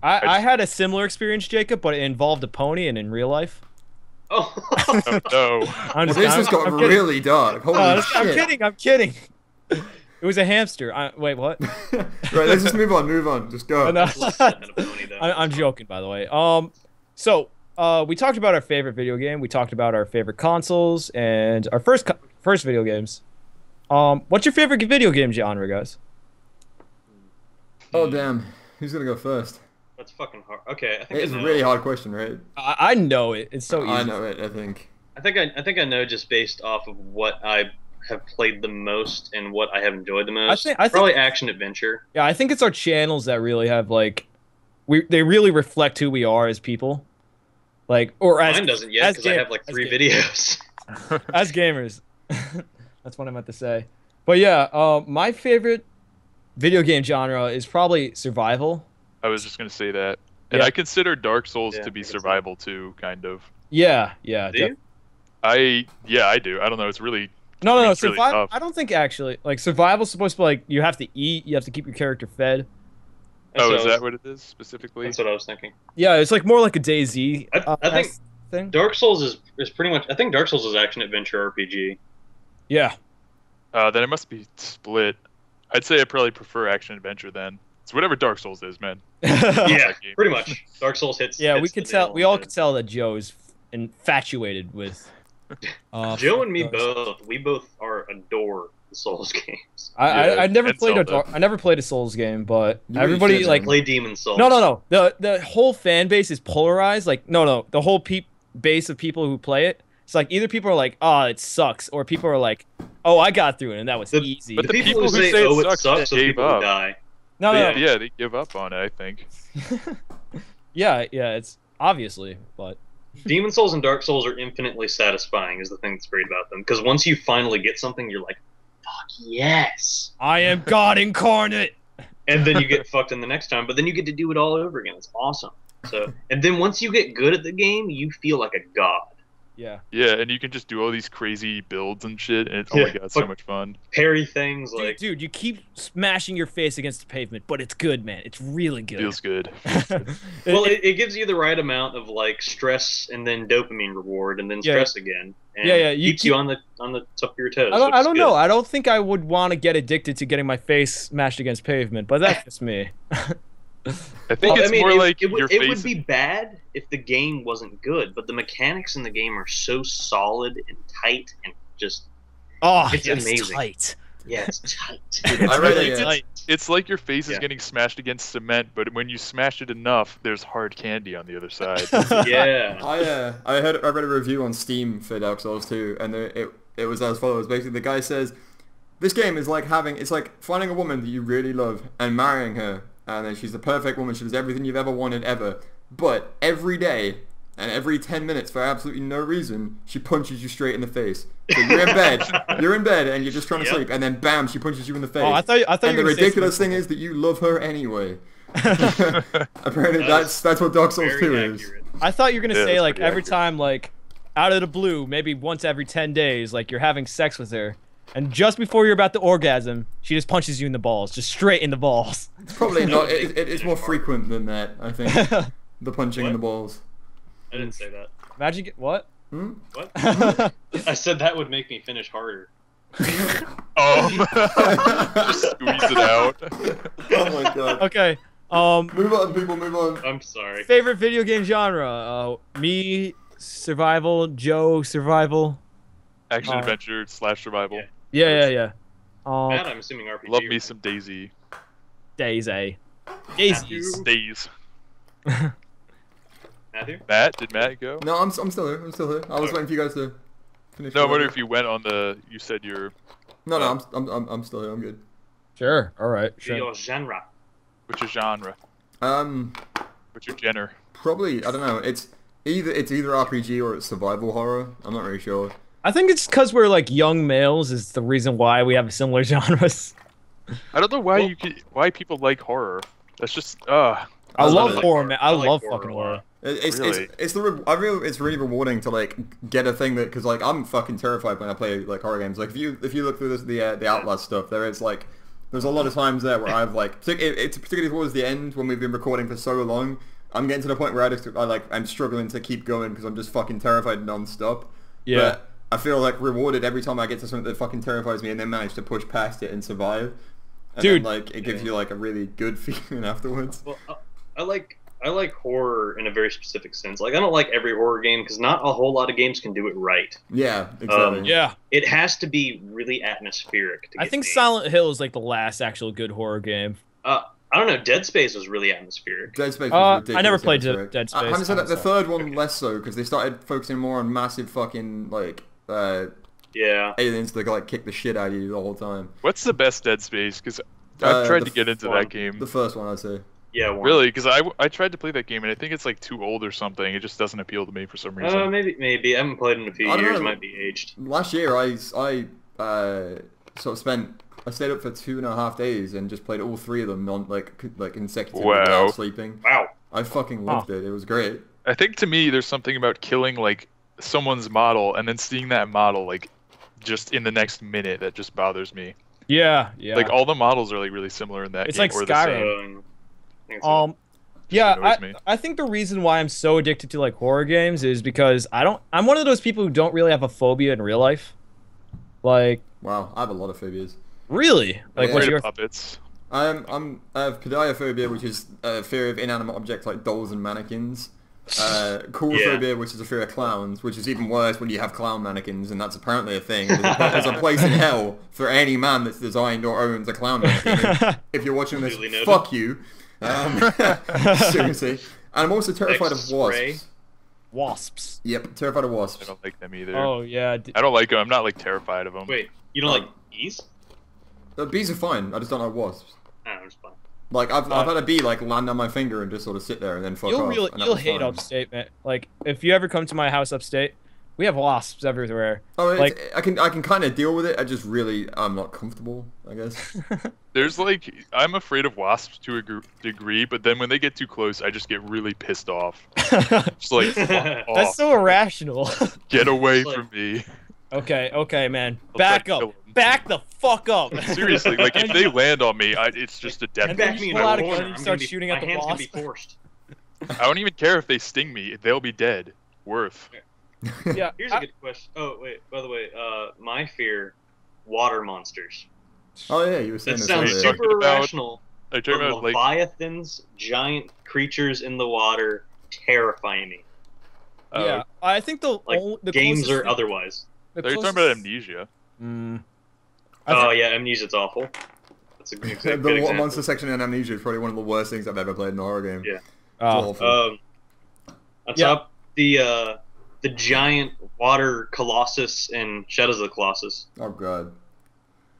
I had a similar experience, Jacob, but it involved a pony and in real life. Oh, no. This has got really dark. Holy shit. I'm kidding. It was a hamster. Wait, what? Right, let's just move on. Just go. No. I'm joking, by the way. So we talked about our favorite video game. We talked about our favorite consoles and our first video games. What's your favorite video game genre, guys? Oh damn, who's gonna go first? That's fucking hard. Okay, I think it's a really hard question, right? I know it. It's so easy. I know it. I think I know just based off of what I have played the most and what I have enjoyed the most. I think probably action adventure. Yeah, I think it's our channels that really have like, they really reflect who we are as people. Like, or as mine doesn't yet because I have like 3 videos. As gamers, that's what I meant to say. But yeah, my favorite video game genre is probably survival. I was just gonna say that, and I consider Dark Souls to be survival too, kind of. Yeah. Do you? I do. I don't know. It's really no. It's Survival. really tough. I don't think actually like survival's supposed to be like you have to eat, you have to keep your character fed. Is that what it is specifically? That's what I was thinking. Yeah, it's like more like a DayZ. I think thing. Dark Souls is pretty much. I think Dark Souls is action adventure RPG. Yeah. Then it must be split. I'd say I probably prefer action adventure then. It's whatever Dark Souls is, man. Yeah, pretty much. Dark Souls hits. Yeah, hits we could tell. We all could tell that Joe's infatuated with. Joe and me both. We both adore the Souls games. I never and played Zelda. I never played a Souls game, but You really everybody should, like man. Play Demon Souls. no. The whole fan base is polarized. Like no, the whole base of people who play it. It's like either people are like, oh, it sucks, or people are like, oh, I got through it and that was easy. The people who say, oh, it sucks, are gave people who up. die. No. Yeah, they give up on it, I think. Yeah, it's obviously, but Demon Souls and Dark Souls are infinitely satisfying is the thing that's great about them. Because once you finally get something, you're like, fuck yes. I am God incarnate. And then you get fucked in the next time, but then you get to do it all over again. It's awesome. So, and then once you get good at the game, you feel like a god. Yeah. Yeah, and you can just do all these crazy builds and shit, and oh my god, it's so much fun. Parry things like... Dude, you keep smashing your face against the pavement, but it's good, man. It's really good. Feels good. Well, it gives you the right amount of like stress and then dopamine reward and then stress again. And keeps you on the top of your toes. I don't know. I don't think I would want to get addicted to getting my face smashed against pavement, but that's just me. I think it's more like it your face. would be bad if the game wasn't good, but the mechanics in the game are so solid and tight and just it's amazing. Tight. Yeah, it's tight. I read it. It's like your face is getting smashed against cement, but when you smash it enough, there's hard candy on the other side. Yeah. I read a review on Steam for Dark Souls 2, and it was as follows. Basically, the guy says, this game is like it's like finding a woman that you really love and marrying her, and then she's the perfect woman. She does everything you've ever wanted ever. But every day and every 10 minutes for absolutely no reason, she punches you straight in the face. So you're in bed, and you're just trying to sleep, and then bam, she punches you in the face. Oh, I thought and you the were ridiculous thing is that you love her anyway. Apparently, that's what Dark Souls 2 is. I thought you were gonna say like pretty every accurate. time, like out of the blue, maybe once every 10 days, like you're having sex with her, and just before you're about to orgasm, she just punches you in the balls, just straight in the balls. It's probably not. It's more frequent than that, I think. The punching in the balls. I didn't say that. Imagine what? What? I said that would make me finish harder. Just squeeze it out. Oh my god. Okay. Move on, people. Move on. I'm sorry. Favorite video game genre? Me, survival. Joe, survival. Action adventure / survival. Yeah. Matt, I'm assuming RPG. Love me some Daisy. Daisies. Days. Matthew? Did Matt go? No, I'm still here. I was waiting for you guys to finish. No, I wonder if you went on the. You said you're. No, I'm still here. I'm good. Sure. All right. Sure. Your genre. What's your genre? What's your genre? Probably I don't know. It's either RPG or it's survival horror. I'm not really sure. I think it's because we're like young males is the reason why we have similar genres. I don't know why why people like horror. That's just I love horror, man. I love horror fucking a lot. horror. It's really rewarding to like get a thing that because like I'm fucking terrified when I play like horror games. Like if you look through the Outlast stuff, there's a lot of times there where I've like it's particularly towards the end when we've been recording for so long. I'm getting to the point where I'm struggling to keep going because I'm just fucking terrified non-stop. Yeah. But I feel like rewarded every time I get to something that fucking terrifies me and then manage to push past it and survive. And Dude. then, like it gives you like a really good feeling afterwards. Well, I like horror in a very specific sense. Like I don't like every horror game because not a whole lot of games can do it right. Yeah, exactly. Yeah. It has to be really atmospheric. To I get think me. Silent Hill is like the last actual good horror game. I don't know. Dead Space was really atmospheric. Dead Space was ridiculous. I never played atmospheric. Dead Space. Having said that, the third one less so because they started focusing more on massive fucking like Yeah. aliens that like kick the shit out of you the whole time. What's the best Dead Space? Because I've tried the to get into that game. The first one, I'd say. Yeah. One. Really? Because I tried to play that game and I think it's like too old or something. It just doesn't appeal to me for some reason. Maybe. I haven't played in a few I don't years. know. Might be aged. Last year, I sort of I stayed up for 2.5 days and just played all 3 of them like consecutively Wow. without sleeping. Wow. I fucking loved it. It was great. I think to me there's something about killing like someone's model and then seeing that model like just in the next minute that just bothers me. Yeah. Like all the models are like really similar in that It's game. like or the Skyrim. same. Yeah, annoys me. I think the reason why I'm so addicted to like horror games is because I'm one of those people who don't really have a phobia in real life. Like, Wow, I have a lot of phobias. really? Like, Yeah. what's Afraid your of puppets. I have pediophobia, which is a fear of inanimate objects like dolls and mannequins. Coulrophobia, which is a fear of clowns, which is even worse when you have clown mannequins, and that's apparently a thing. There's a place in hell for any man that's designed or owns a clown mannequin. If you're watching this, fuck you. Seriously. And I'm also terrified of wasps. Wasps. Yep, terrified of wasps. I don't like them either. Oh, yeah. I don't like them. I'm not, like, terrified of them. Wait, you don't like bees? Bees are fine. I just don't like wasps. I don't know, it's fine. Like, I've had a bee, like, land on my finger and just sort of sit there and then fuck off. You'll hate upstate, man. Like, if you ever come to my house upstate, we have wasps everywhere. Oh, like, I can kind of deal with it. I just really, I'm not comfortable, I guess. There's like, I'm afraid of wasps to a degree, but then when they get too close, I just get really pissed off. Just like, fuck off. That's so irrational. Get away from me. Okay, man. Back up. Back the fuck up. Seriously, like if they land on me, it's just a death. And then you pull out a gun and start shooting at the wasp. My hands gonna be forced. I don't even care if they sting me. They'll be dead. Worth. Yeah. Here's a good question. Oh wait, by the way, my fear, water monsters. Oh yeah, you were saying that this sounds earlier. super irrational. Are you talking about like Leviathans, giant creatures in the water, terrify me. Yeah, I think the games or otherwise. Are you talking about Amnesia? Oh yeah, Amnesia's awful. That's a good example. The water monster section in Amnesia is probably one of the worst things I've ever played in a horror game. Yeah. It's awful. On top, the giant water colossus in Shadows of the Colossus. Oh god.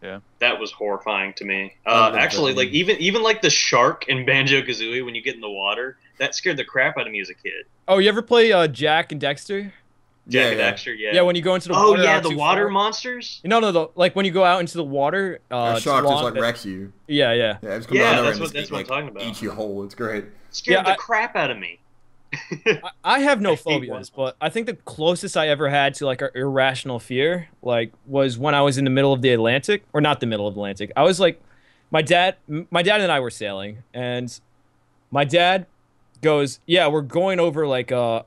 Yeah. That was horrifying to me. Actually, like even like the shark in Banjo-Kazooie when you get in the water, that scared the crap out of me as a kid. Oh, you ever play Jack and Dexter? Jack and Dexter, yeah. Yeah, when you go into the water. Oh yeah, the water monsters. No, like when you go out into the water. A shark just like wrecks you. Yeah. Yeah, that's what I'm talking about. Eat you whole. It's great. Scared the crap out of me. I have no phobias, but I think the closest I ever had to like an irrational fear, like, was when I was in the middle of the Atlantic, or not the middle of the Atlantic. I was like, my dad and I were sailing, and my dad goes, "Yeah, we're going over like a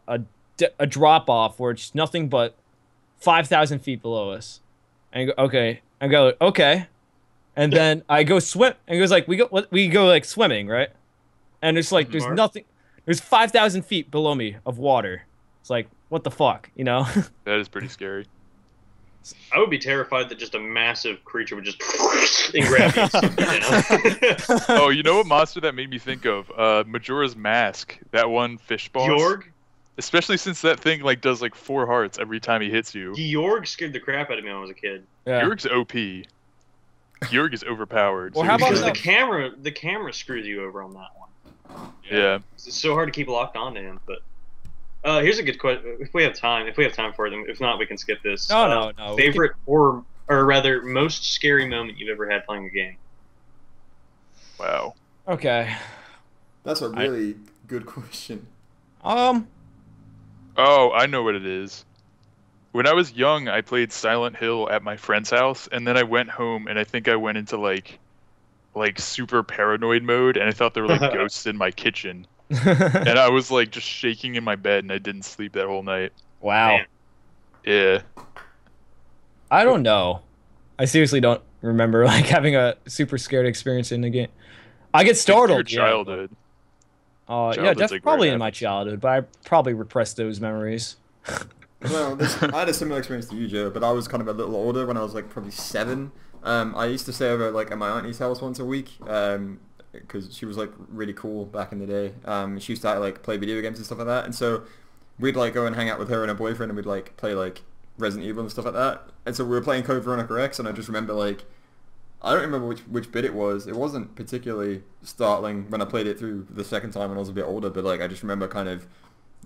drop off where it's nothing but 5,000 feet below us." And I go, okay. I go, okay. And then I go swim, and he goes like, we go like swimming, right? And it's like there's nothing. There's 5,000 feet below me of water. It's like, what the fuck, you know? That is pretty scary. I would be terrified that just a massive creature would just and grab me. Oh, you know what monster that made me think of? Majora's Mask. That one fish boss. Georg? Especially since that thing like does like 4 hearts every time he hits you. Georg scared the crap out of me when I was a kid. Yeah. Georg's OP. Georg is overpowered. Well, how about because the camera screws you over on that one. Yeah. It's so hard to keep locked onto him, but here's a good question. If we have time for it, if not, we can skip this. No. Favorite or rather most scary moment you've ever had playing a game? Wow. Okay. That's a really good question. Oh, I know what it is. When I was young, I played Silent Hill at my friend's house, and then I went home, and I think I went into like super paranoid mode, and I thought there were like ghosts in my kitchen. And I was like just shaking in my bed, and I didn't sleep that whole night. Wow. Man. Yeah. I don't know. I seriously don't remember like having a super scared experience in the game. I get startled. Your childhood. Yeah, that's probably in my childhood, but I probably repressed those memories. Well, I had a similar experience to you, Joe, but I was kind of a little older when I was like probably 7. I used to stay over like at my auntie's house once a week because she was like really cool back in the day. She used to like play video games and stuff like that, and so we'd like go and hang out with her and her boyfriend, and we'd like play like Resident Evil and stuff like that. And so we were playing Code Veronica X, and I just remember like I don't remember which bit it was. It wasn't particularly startling when I played it through the second time when I was a bit older, but like I just remember kind of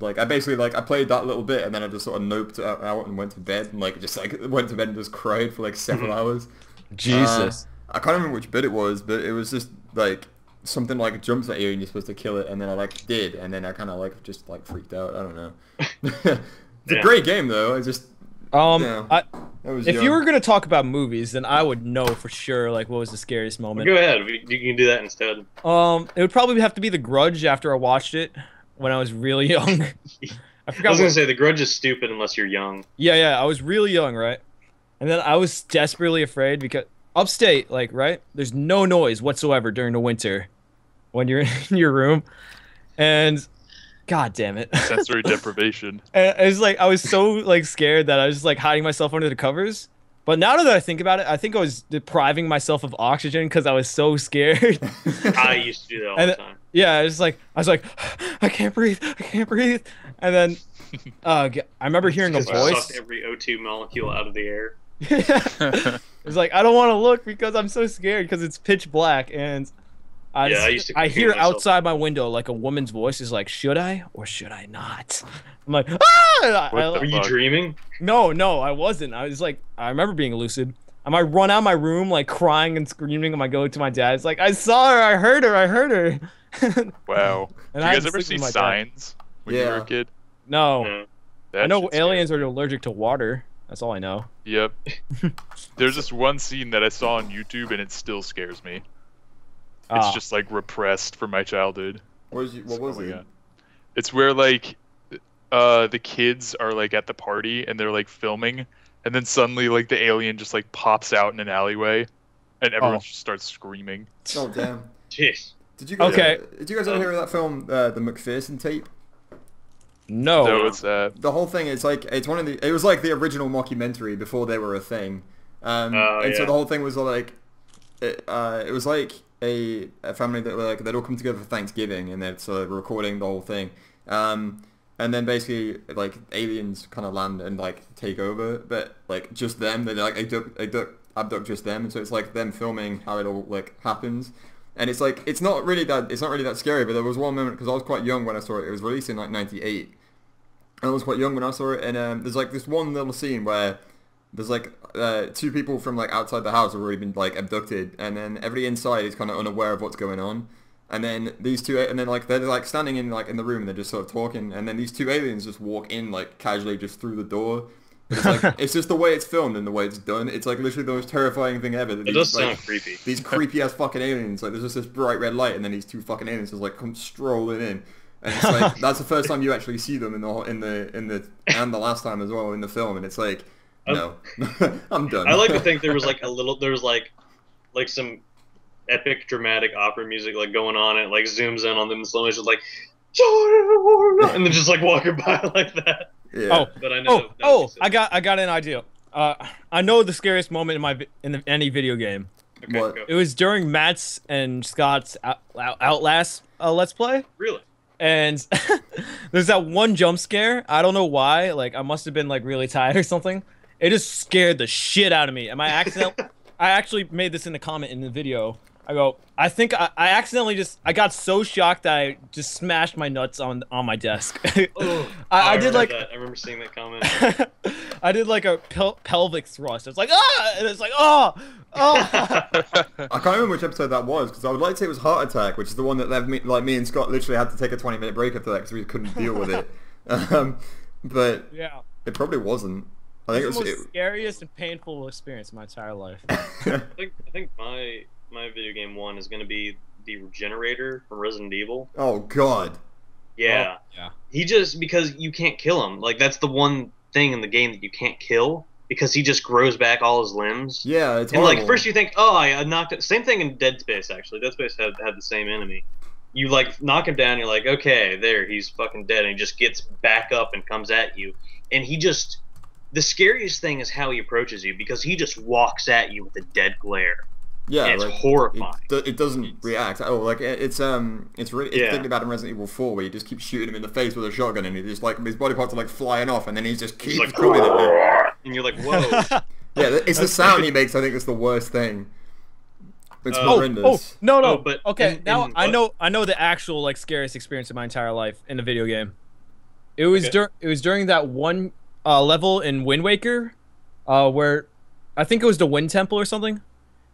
like I basically like I played that little bit, and then I just sort of noped out and went to bed, and like just like went to bed and just cried for like several hours. Jesus. I can't remember which bit it was, but it was just like something like jumps at you and you're supposed to kill it, and then I like did, and then I kind of like just like freaked out. I don't know. It's a great game though. I just if you were gonna talk about movies, then I would know for sure like what was the scariest moment. Well, go ahead. You can do that instead. It would probably have to be The Grudge after I watched it when I was really young. I was gonna say The Grudge is stupid unless you're young. Yeah. I was really young, right? And then I was desperately afraid because upstate, like, right? There's no noise whatsoever during the winter when you're in your room. And God damn it. Sensory deprivation. And it was like I was so like scared that I was just like hiding myself under the covers. But now that I think about it, I think I was depriving myself of oxygen because I was so scared. I used to do that all And the time. yeah, I was like, I can't breathe, I can't breathe. And then, I remember hearing a Because you voice. sucked every O2 molecule out of the air. It's like I don't want to look because I'm so scared because it's pitch black and I I hear myself. outside my window like a woman's voice is like, should I or should I not? I'm like, ah! Were you dreaming? No, I wasn't. I was like, I remember being lucid. I might run out of my room like crying and screaming. I might go to my dad. It's like, I saw her. I heard her. Wow. And Did I you had guys to ever sleep see with my dad. Signs when you were a kid? No. No. That I know shit's aliens scary. are allergic to water. That's all I know. Yep. There's this one scene that I saw on YouTube and it still scares me. It's just like repressed from my childhood. What was Oh my it? God. It's where like the kids are like at the party and they're like filming, and then suddenly like the alien just like pops out in an alleyway, and everyone just starts screaming. Oh damn! Jeez. Did you guys? Okay. Did you guys ever hear of that film, the McPherson tape? No. So it's that. The whole thing is like it was like the original mockumentary before they were a thing, and so yeah. the whole thing was like it was like a family that were like they'd all come together for Thanksgiving and they're sort of recording the whole thing, and then basically like aliens kind of land and like take over, but like just them, they like abduct just them, and so it's like them filming how it all like happens. And it's like it's not really that scary, but there was one moment because I was quite young when I saw it. It was released in like '98, and I was quite young when I saw it. And there's like this one little scene where there's like two people from like outside the house have already been like abducted, and then everybody inside is kind of unaware of what's going on. And then these two, and then like they're like standing in like in the room and they're just sort of talking, and then these two aliens just walk in like casually just through the door. It's like it's just the way it's filmed and the way it's done. It's like literally the most terrifying thing ever. It does sound creepy. These creepy ass fucking aliens. Like there's just this bright red light, and then these two fucking aliens just like come strolling in, and it's like that's the first time you actually see them in the and the last time as well in the film, and it's like no, I'm done. I like to think there was like some epic dramatic opera music like going on, and it like zooms in on them in slow motion, like and then just like walking by like that. Yeah. Oh, But I know. I got an idea. I know the scariest moment in any video game. Okay, What? go. It was during Matt's and Scott's Outlast Let's Play, Really? and there's that one jump scare. I don't know why. Like I must have been like really tired or something. It just scared the shit out of me. And I actually made this in the comment in the video. I go, I think I accidentally I got so shocked that I just smashed my nuts on my desk. Oh, I did remember like that. I remember seeing that comment. I did like a pelvic thrust. It's like and it's like oh. I can't remember which episode that was because I would like to say it was Heart Attack, which is the one that left me and Scott literally had to take a 20-minute break after that because we couldn't deal with it. But Yeah. it probably wasn't. I think It it was was. the most scariest and painful experience of my entire life. I think my video game one is going to be the Regenerator from Resident Evil. Oh God. Yeah. Yeah. He just, because you can't kill him. Like, that's the one thing in the game that you can't kill, because he just grows back all his limbs. Yeah, it's And, horrible. like, first you think, oh, I knocked it. Same thing in Dead Space, actually. Dead Space had the same enemy. You, like, knock him down, you're like, okay, there, he's fucking dead, and he just gets back up and comes at you. And he just... The scariest thing is how he approaches you, because he just walks at you with a dead glare. Yeah, And it's like, horrifying. It doesn't react. Oh, like it's really Yeah. thinking about in Resident Evil 4 where you just keep shooting him in the face with a shotgun and he just like his body parts are like flying off and then he just keeps He's like, coming at you. and you're like, whoa. Yeah, it's the sound he makes. I think that's the worst thing. It's Oh, horrendous. No. Oh, but okay, in now I what? know the actual like scariest experience of my entire life in a video game. It was Okay. it was during that one level in Wind Waker, where I think it was the Wind Temple or something,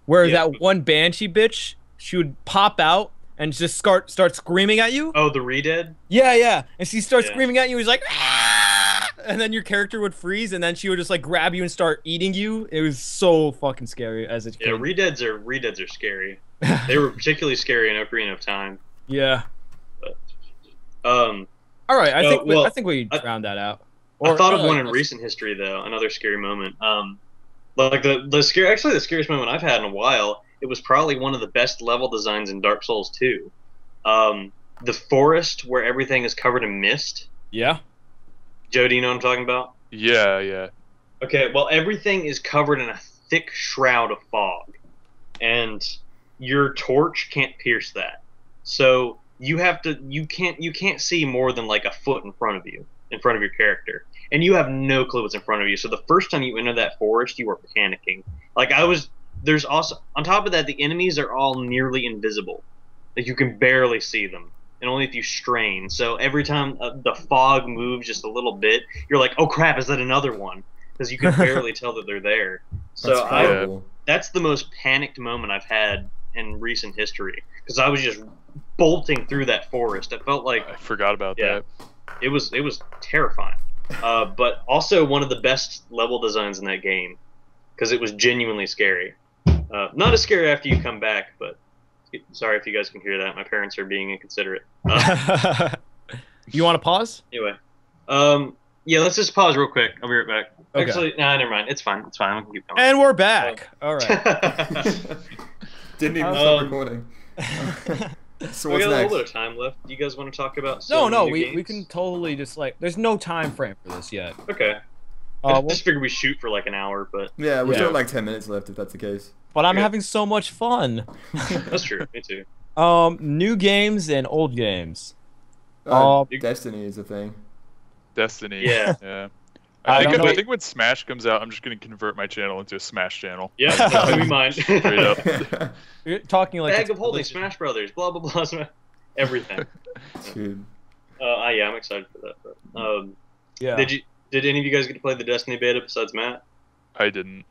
where Yeah. that one banshee bitch, she would pop out and just start screaming at you. Oh, the Redead? Yeah, and she starts Yeah. screaming at you. He's like, "Ah!" And then your character would freeze, and then she would just like grab you and start eating you. It was so fucking scary as a kid. Yeah, Redeads are scary. They were particularly scary in Ocarina of Time. Yeah. Um, All right, I well, think we I- drowned that out. I thought of one in let's- recent history though, another scary moment. Like the scariest moment I've had in a while. It was probably one of the best level designs in Dark Souls 2. the forest where everything is covered in mist. Yeah. Joe, do you know what I'm talking about? Yeah, yeah. Okay, well, everything is covered in a thick shroud of fog, and your torch can't pierce that. So you can't see more than like a foot in front of you, in front of your character, and you have no clue what's in front of you. So the first time you enter that forest, you are panicking. Like there's also on top of that, the enemies are all nearly invisible. Like you can barely see them, and only if you strain. So every time the fog moves just a little bit, you're like, "Oh crap, is that another one?" Because you can barely tell that they're there. So that's the most panicked moment I've had in recent history, because I was just bolting through that forest. It felt like I forgot about that. It was terrifying. But also one of the best level designs in that game, because it was genuinely scary. Not as scary after you come back, but sorry if you guys can hear that. My parents are being inconsiderate. You want to pause? Anyway, yeah, let's just pause real quick. I'll be right back. Okay. Actually, nah, never mind. It's fine. It's fine. We can keep going. And we're back. All right. Didn't even start recording. So We what's got a little next? bit of time left. Do you guys want to talk about No, some new we games? can totally just like. There's no time frame for this yet. Okay. I just figured we shoot for like an hour, but Yeah, we've Yeah. got like 10 minutes left if that's the case. But I'm Good. having so much fun. that's true. Me too. New games and old games. Destiny is a thing. Destiny. Yeah. Yeah. I I don't know. think when Smash comes out, I'm just gonna convert my channel into a Smash channel. Yeah, that's gonna be mine. Straight up. You're talking like Bag it's of holding, religion. Smash Brothers, blah blah blah, everything. Dude. Yeah, I'm excited for that. But, Yeah. Did any of you guys get to play the Destiny beta besides Matt? I didn't.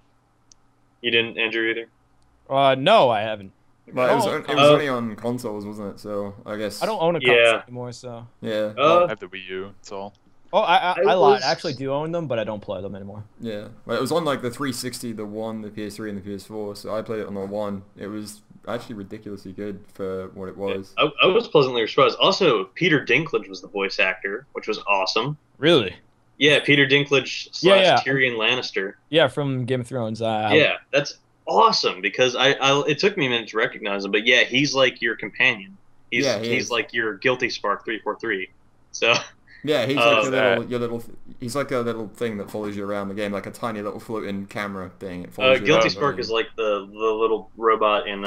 You didn't, Andrew, either? No, I haven't. But it was, Oh, it was only on consoles, wasn't it? So I guess. I don't own a Yeah. console anymore, so. Yeah. Uh, I have the Wii U. That's all. Oh, I I lied. was- I actually do own them, but I don't play them anymore. Yeah. Well, it was on like the 360, the One, the PS3, and the PS4. So I played it on the One. It was actually ridiculously good for what it was. I was pleasantly surprised. Also, Peter Dinklage was the voice actor, which was awesome. Really? Yeah, Peter Dinklage / Yeah. Tyrion Lannister. Yeah, from Game of Thrones. Yeah, that's awesome, because it took me a minute to recognize him, but yeah, he's like your companion. He's is. like your Guilty Spark 343. So Yeah, he's like that. your little. He's like a little thing that follows you around the game, like a tiny little floating camera thing. It follows you Guilty around Spark the is like the little robot in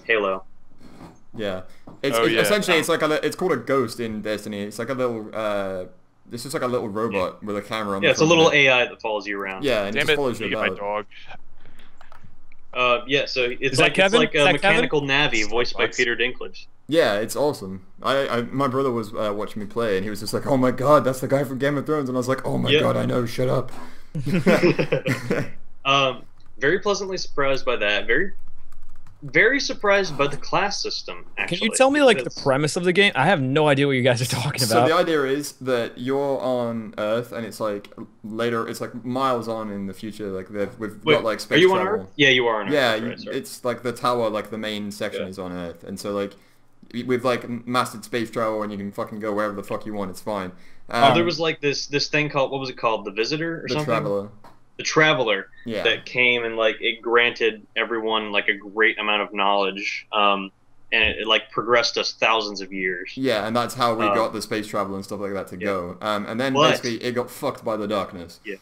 Halo. Yeah, it's Oh, yeah. essentially it's called a ghost in Destiny. It's like a little it's just like a little robot with a camera on. Yeah, the it's a front of little it. AI that follows you around. Yeah, and it Damn just it! follows You you get my about. dog. Yeah, so it's that like Kevin? Is a that mechanical Navi Starbucks. voiced by Peter Dinklage. Yeah, it's awesome. My brother was watching me play, and he was just like, "Oh my god, that's the guy from Game of Thrones," and I was like, "Oh my Yeah. god, I know. Shut up." Very pleasantly surprised by that. Very surprised by the class system, actually. Can you tell me like the It's- premise of the game? I have no idea what you guys are talking So about. the idea is that you're on Earth, and it's like later, it's like miles on in the future. Like we've Wait, got like space are you on travel. Earth? Yeah, you are on Earth. Yeah, that's right, sorry. it's like the tower, like the main section Yeah. is on Earth, and so like we've like mastered space travel, and you can fucking go wherever the fuck you want. It's fine. There was like this thing called, what was it called? The Visitor or the something? Traveler. The Traveler. Yeah. That came and like it granted everyone like a great amount of knowledge, and it like progressed us thousands of years. Yeah, and that's how we Um, got the space travel and stuff like that to go. And then But- basically it got fucked by the darkness. Yeah.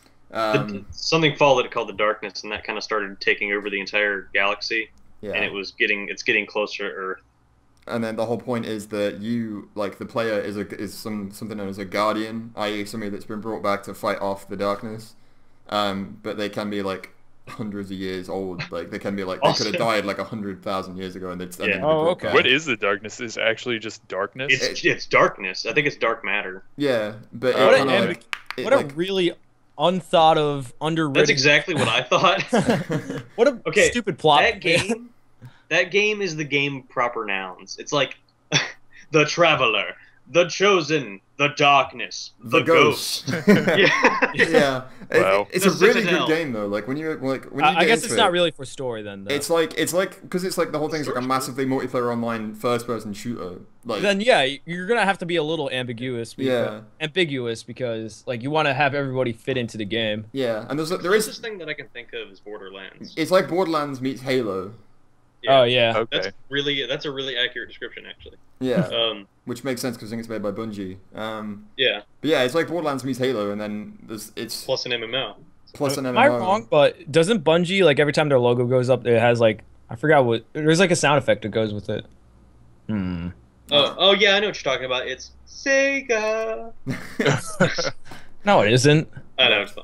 Something followed it called the Darkness, and that kind of started taking over the entire galaxy, Yeah. and it's getting closer to Earth. And then the whole point is that you, like the player, is something known as a guardian, i.e., somebody that's been brought back to fight off the darkness. But they can be like hundreds of years old. Like they can be like they could have Awesome. died like 100,000 years ago, and they'd Yeah. Oh, okay. What is the darkness? Is it actually just darkness? It's darkness. I think it's dark matter. Yeah, but What it an kinda, ambi- like, it, What a like, really unthought of, underrated. That's exactly what I thought. What a Okay, stupid plot. That game is the game proper nouns. It's like the Traveler, the Chosen, the Darkness, the Ghost. Yeah. Yeah, Wow. it's The a really Citadel. good game though. Like when you I get guess into it's not it, really for story then. Though. It's like because it's like the whole thing's like a Story's massively multiplayer online first-person shooter. Like Then yeah, you're gonna have to be a little ambiguous. Because like you want to have everybody fit into the game. yeah, and there The is closest thing that I can think of is Borderlands. it's like Borderlands meets Halo. Oh yeah. Okay. That's a really accurate description, actually. Yeah. Which makes sense because I think it's made by Bungie. Yeah. But yeah, it's like Borderlands meets Halo, and then it's Plus an MMO. plus an MMO. Am I wrong? But doesn't Bungie, like, every time their logo goes up, it has like, I forgot what, there's like a sound effect that goes with it. Oh yeah, I know what you're talking about. It's Sega. No, it isn't. I know it's fun.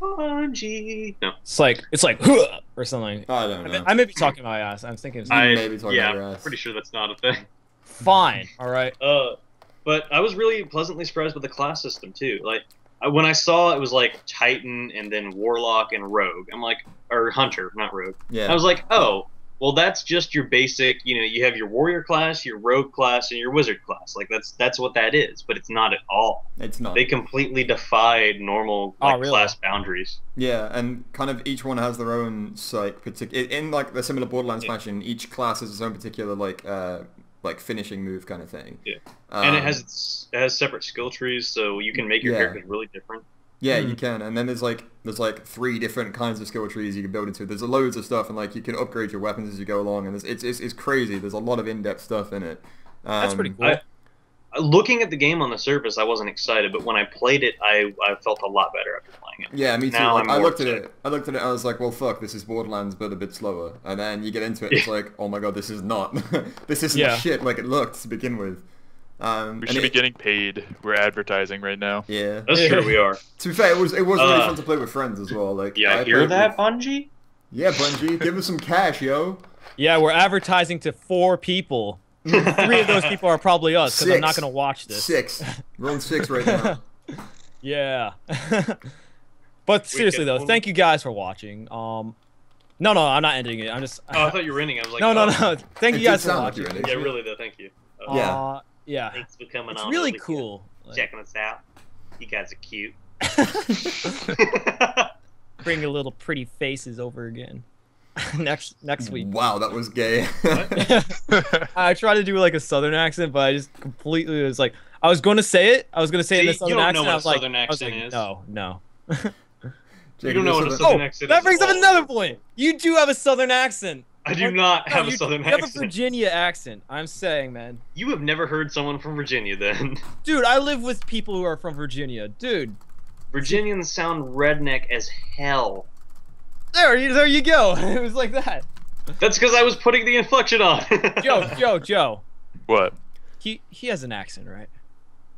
Bungie. No. It's like "Huh," or something. I don't know. I may be talking about my ass. I'm thinking. maybe talking about your I'm ass. pretty sure that's not a thing. Fine. All right. But I was really pleasantly surprised with the class system too. Like when I saw it was like Titan and then Warlock and Rogue. I'm like, or Hunter, not Rogue. Yeah. I was like, oh, well that's just your basic. You know, you have your Warrior class, your Rogue class, and your Wizard class. Like that's what that is. But it's not at all. It's not. They completely defied normal class boundaries. Yeah, and kind of each one has their own like particular in like the similar Borderlands fashion. Each class has its own particular like finishing move kind of thing. Yeah, and it has separate skill trees, so you can make your characters really different. Yeah, you can, and then there's like 3 different kinds of skill trees you can build into. There's loads of stuff, and like you can upgrade your weapons as you go along, and it's crazy. There's a lot of in-depth stuff in it. That's pretty cool. Looking at the game on the surface, I wasn't excited, but when I played it, I felt a lot better after playing it. Yeah, me too. Now Like, I'm I more looked at excited. it. I was like, well, fuck, this is Borderlands, but a bit slower. And then you get into it, it's like, oh my god, this is not. This isn't shit like it looked to begin with. We should be getting paid. We're advertising right now. Yeah, That's true. We are. to be fair, it was really fun to play with friends as well. Like, Yeah, I hear played that, with- Bungie? Yeah, Bungie, give us some cash, yo. Yeah, we're advertising to 4 people. 3 of those people are probably us, because I'm not 6. gonna watch this. 6. We're on 6 right now. Yeah. But seriously though, thank you guys for watching. No, I'm not ending it. I'm just. Oh, I thought you were ending. I was like, No. Thank It you guys did for sound like you watching. were ending. Yeah, really though. Thank you. Yeah. Thanks for coming It's on. really over here. cool. Like, Checking us out. You guys are cute. bring a little pretty faces over again. next week. Wow, that was gay. I tried to do like a southern accent, but I just completely was like, I was going to say it. I was going to say it in a See, southern you don't accent. know I what was like, southern accent is. No. You don't know what a Oh, southern accent is. that brings at up all. another point. You do have a southern accent. I do not have a you southern have a accent. Virginia accent. I'm saying, man. You have never heard someone from Virginia, then. Dude, I live with people who are from Virginia. Dude, Virginians sound redneck as hell. there you go. It was like that. That's because I was putting the inflection on. Joe. What? He has an accent, right?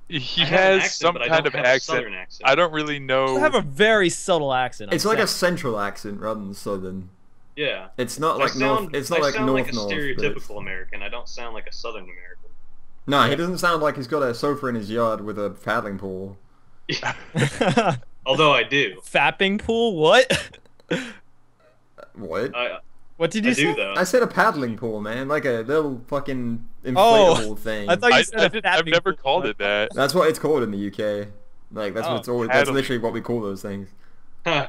He I have an has accent, some but I kind don't of have a accent. southern accent. I don't really know. You have a very subtle accent. I'm It's like a saying. central accent rather than southern. Yeah. It's not like north. It's not I like sound north like a north. but it's- stereotypical American. I don't sound like a Southern American. No, he doesn't sound like he's got a sofa in his yard with a paddling pool. Although I do. Fapping pool? What? What? What did I you do say? though. I said a paddling pool, man, like a little fucking Oh, inflatable thing. I thought you said a I've fapping never pool. called it that. That's what it's called in the UK. Like that's Oh, what it's always. paddling. That's literally what we call those things.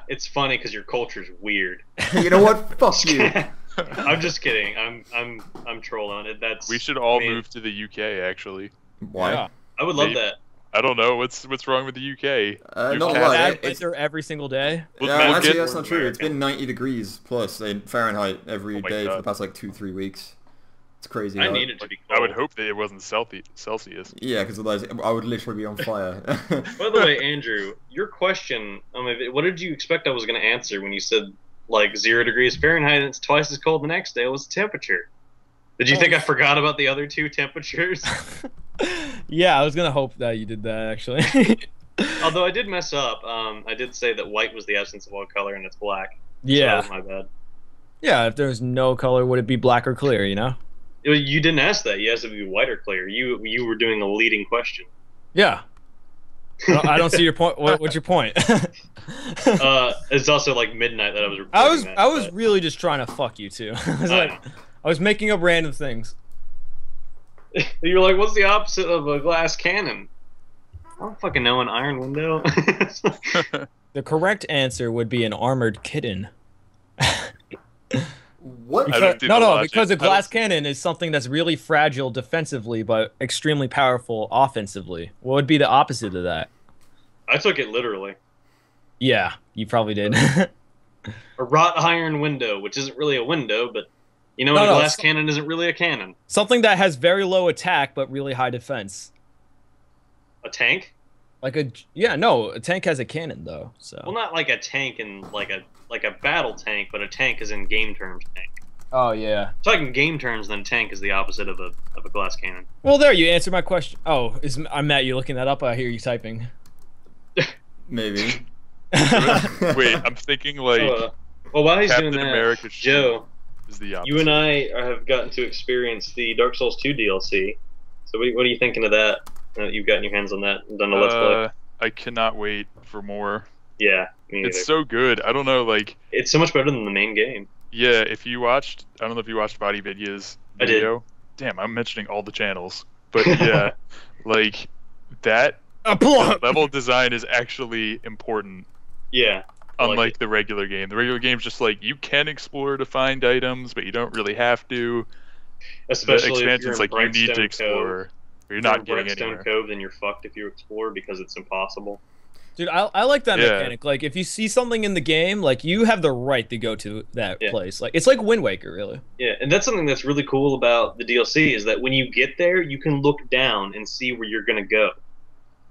It's funny because your culture's weird. You know what? Fuck you. I'm just kidding. I'm trolling it. That's. We should all I mean, move to the UK. Actually, Why? Yeah. I would love Maybe. that. I don't know what's wrong with the UK. You're not a cat- lot. Bad It's- winter every single day. We'll- Yeah, we'll actually, get- that's not true. It's been 90 degrees plus in Fahrenheit every Oh my day for God. the past like 2-3 weeks. It's crazy. I hot. need it to be cold. I would hope that it wasn't Celsius. Yeah, because otherwise I would literally be on fire. By the way, Andrew, your question. What did you expect I was going to answer when you said like 0 degrees Fahrenheit and it's twice as cold the next day? It was the temperature. Did you think I forgot about the other 2 temperatures? Yeah, I was gonna hope that you did that actually. Although I did mess up. I did say that white was the essence of all color and it's black. Yeah. So that was my bad. Yeah, if there was no color, would it be black or clear, you know? You didn't ask that. You asked if it would be white or clear. You were doing a leading question. Yeah. I don't see your point. What's your point? It's also like midnight that I was recording that, I was but- really just trying to fuck you too. I was I like, know. I was making up random things. You were like, what's the opposite of a glass cannon? I don't fucking know, an iron window. The correct answer would be an armored kitten. What? I don't see No, the no, logic. because a I don't glass see- cannon is something that's really fragile defensively, but extremely powerful offensively. What would be the opposite of that? I took it literally. Yeah, you probably did. A wrought iron window, which isn't really a window, but You know, a glass cannon isn't really a cannon. Something that has very low attack but really high defense. A tank? Like a a tank has a cannon though. So. Well, not like a tank in like a battle tank, but a tank is in game terms tank. Oh yeah. Talking game terms, then tank is the opposite of a glass cannon. Well, there you answered my question. Oh, I'm Matt. You looking that up? I hear you typing. Maybe. Wait, I'm thinking like. Well, while he's Captain doing that, America Joe, is the opposite. you and I have gotten to experience the Dark Souls 2 DLC. So what are you thinking of that? You've gotten your hands on that and done a Let's Play. I cannot wait for more. Yeah, me neither. It's so good. I don't know, like. It's so much better than the main game. Yeah, if you watched, I don't know if you watched Body Vidya's video. I did. Damn, I'm mentioning all the channels. But yeah, like, that level design is actually important. Yeah. Unlike the regular game. The regular game's just like, you can explore to find items, but you don't really have to. Especially the if you're in expansion's like, you need to explore. Or you're not getting anywhere. Cove, then you're fucked if you explore because it's impossible. Dude, I like that mechanic. Like, if you see something in the game, like, you have the right to go to that place. Like, it's like Wind Waker, really. Yeah, and that's something that's really cool about the DLC is that when you get there, you can look down and see where you're gonna go.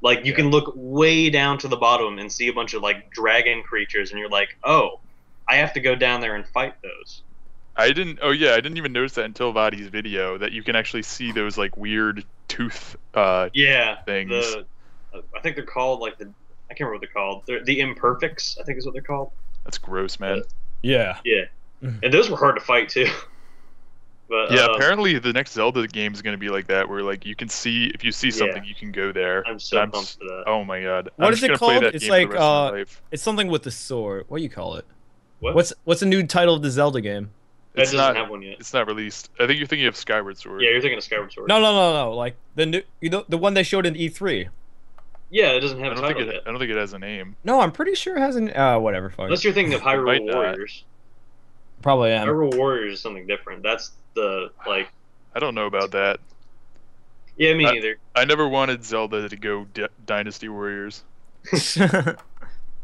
Like, you can look way down to the bottom and see a bunch of, like, dragon creatures, and you're like, oh, I have to go down there and fight those. I didn't even notice that until Vadi's video, that you can actually see those, like, weird tooth things. I think they're called, like, I can't remember what they're called. They're the imperfects, I think is what they're called. That's gross, man. Yeah. Yeah. And those were hard to fight, too. But, yeah, apparently the next Zelda game is going to be like that, where like you can see if you see something, you can go there. I'm so pumped for that. Oh my god! What is it called? It's like it's something with the sword. What do you call it? What? What's the new title of the Zelda game? It doesn't have one yet. It's not released. I think you're thinking of Skyward Sword. Yeah, you're thinking of Skyward Sword. No. Like the new, the one they showed in E3. Yeah, it doesn't have a title yet. I don't think it has a name. No, I'm pretty sure it has an whatever. Fuck. Unless you're thinking of Hyrule Warriors. Probably am. Hyrule Warriors is something different. That's the like. I don't know about that. Yeah, me neither. I never wanted Zelda to go Dynasty Warriors. That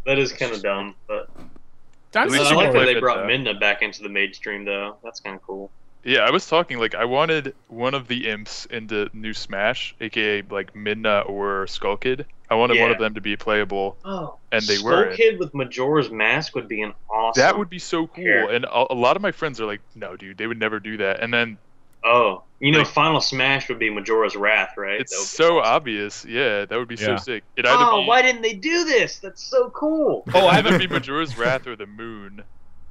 is kind of dumb, but. I like that they brought Midna back into the mainstream, though. That's kind of cool. Yeah, I was talking, like, I wanted one of the imps into New Smash, aka, like, Midna or Skull Kid. I wanted one of them to be playable, and they weren't. Skull Kid with Majora's Mask would be an awesome That would be so cool, and a lot of my friends are like, no, dude, they would never do that, and then... Oh, you know, Final Smash would be Majora's Wrath, right? It's so obvious, yeah, that would be so sick. Why didn't they do this? That's so cool! Oh, either be Majora's Wrath or the moon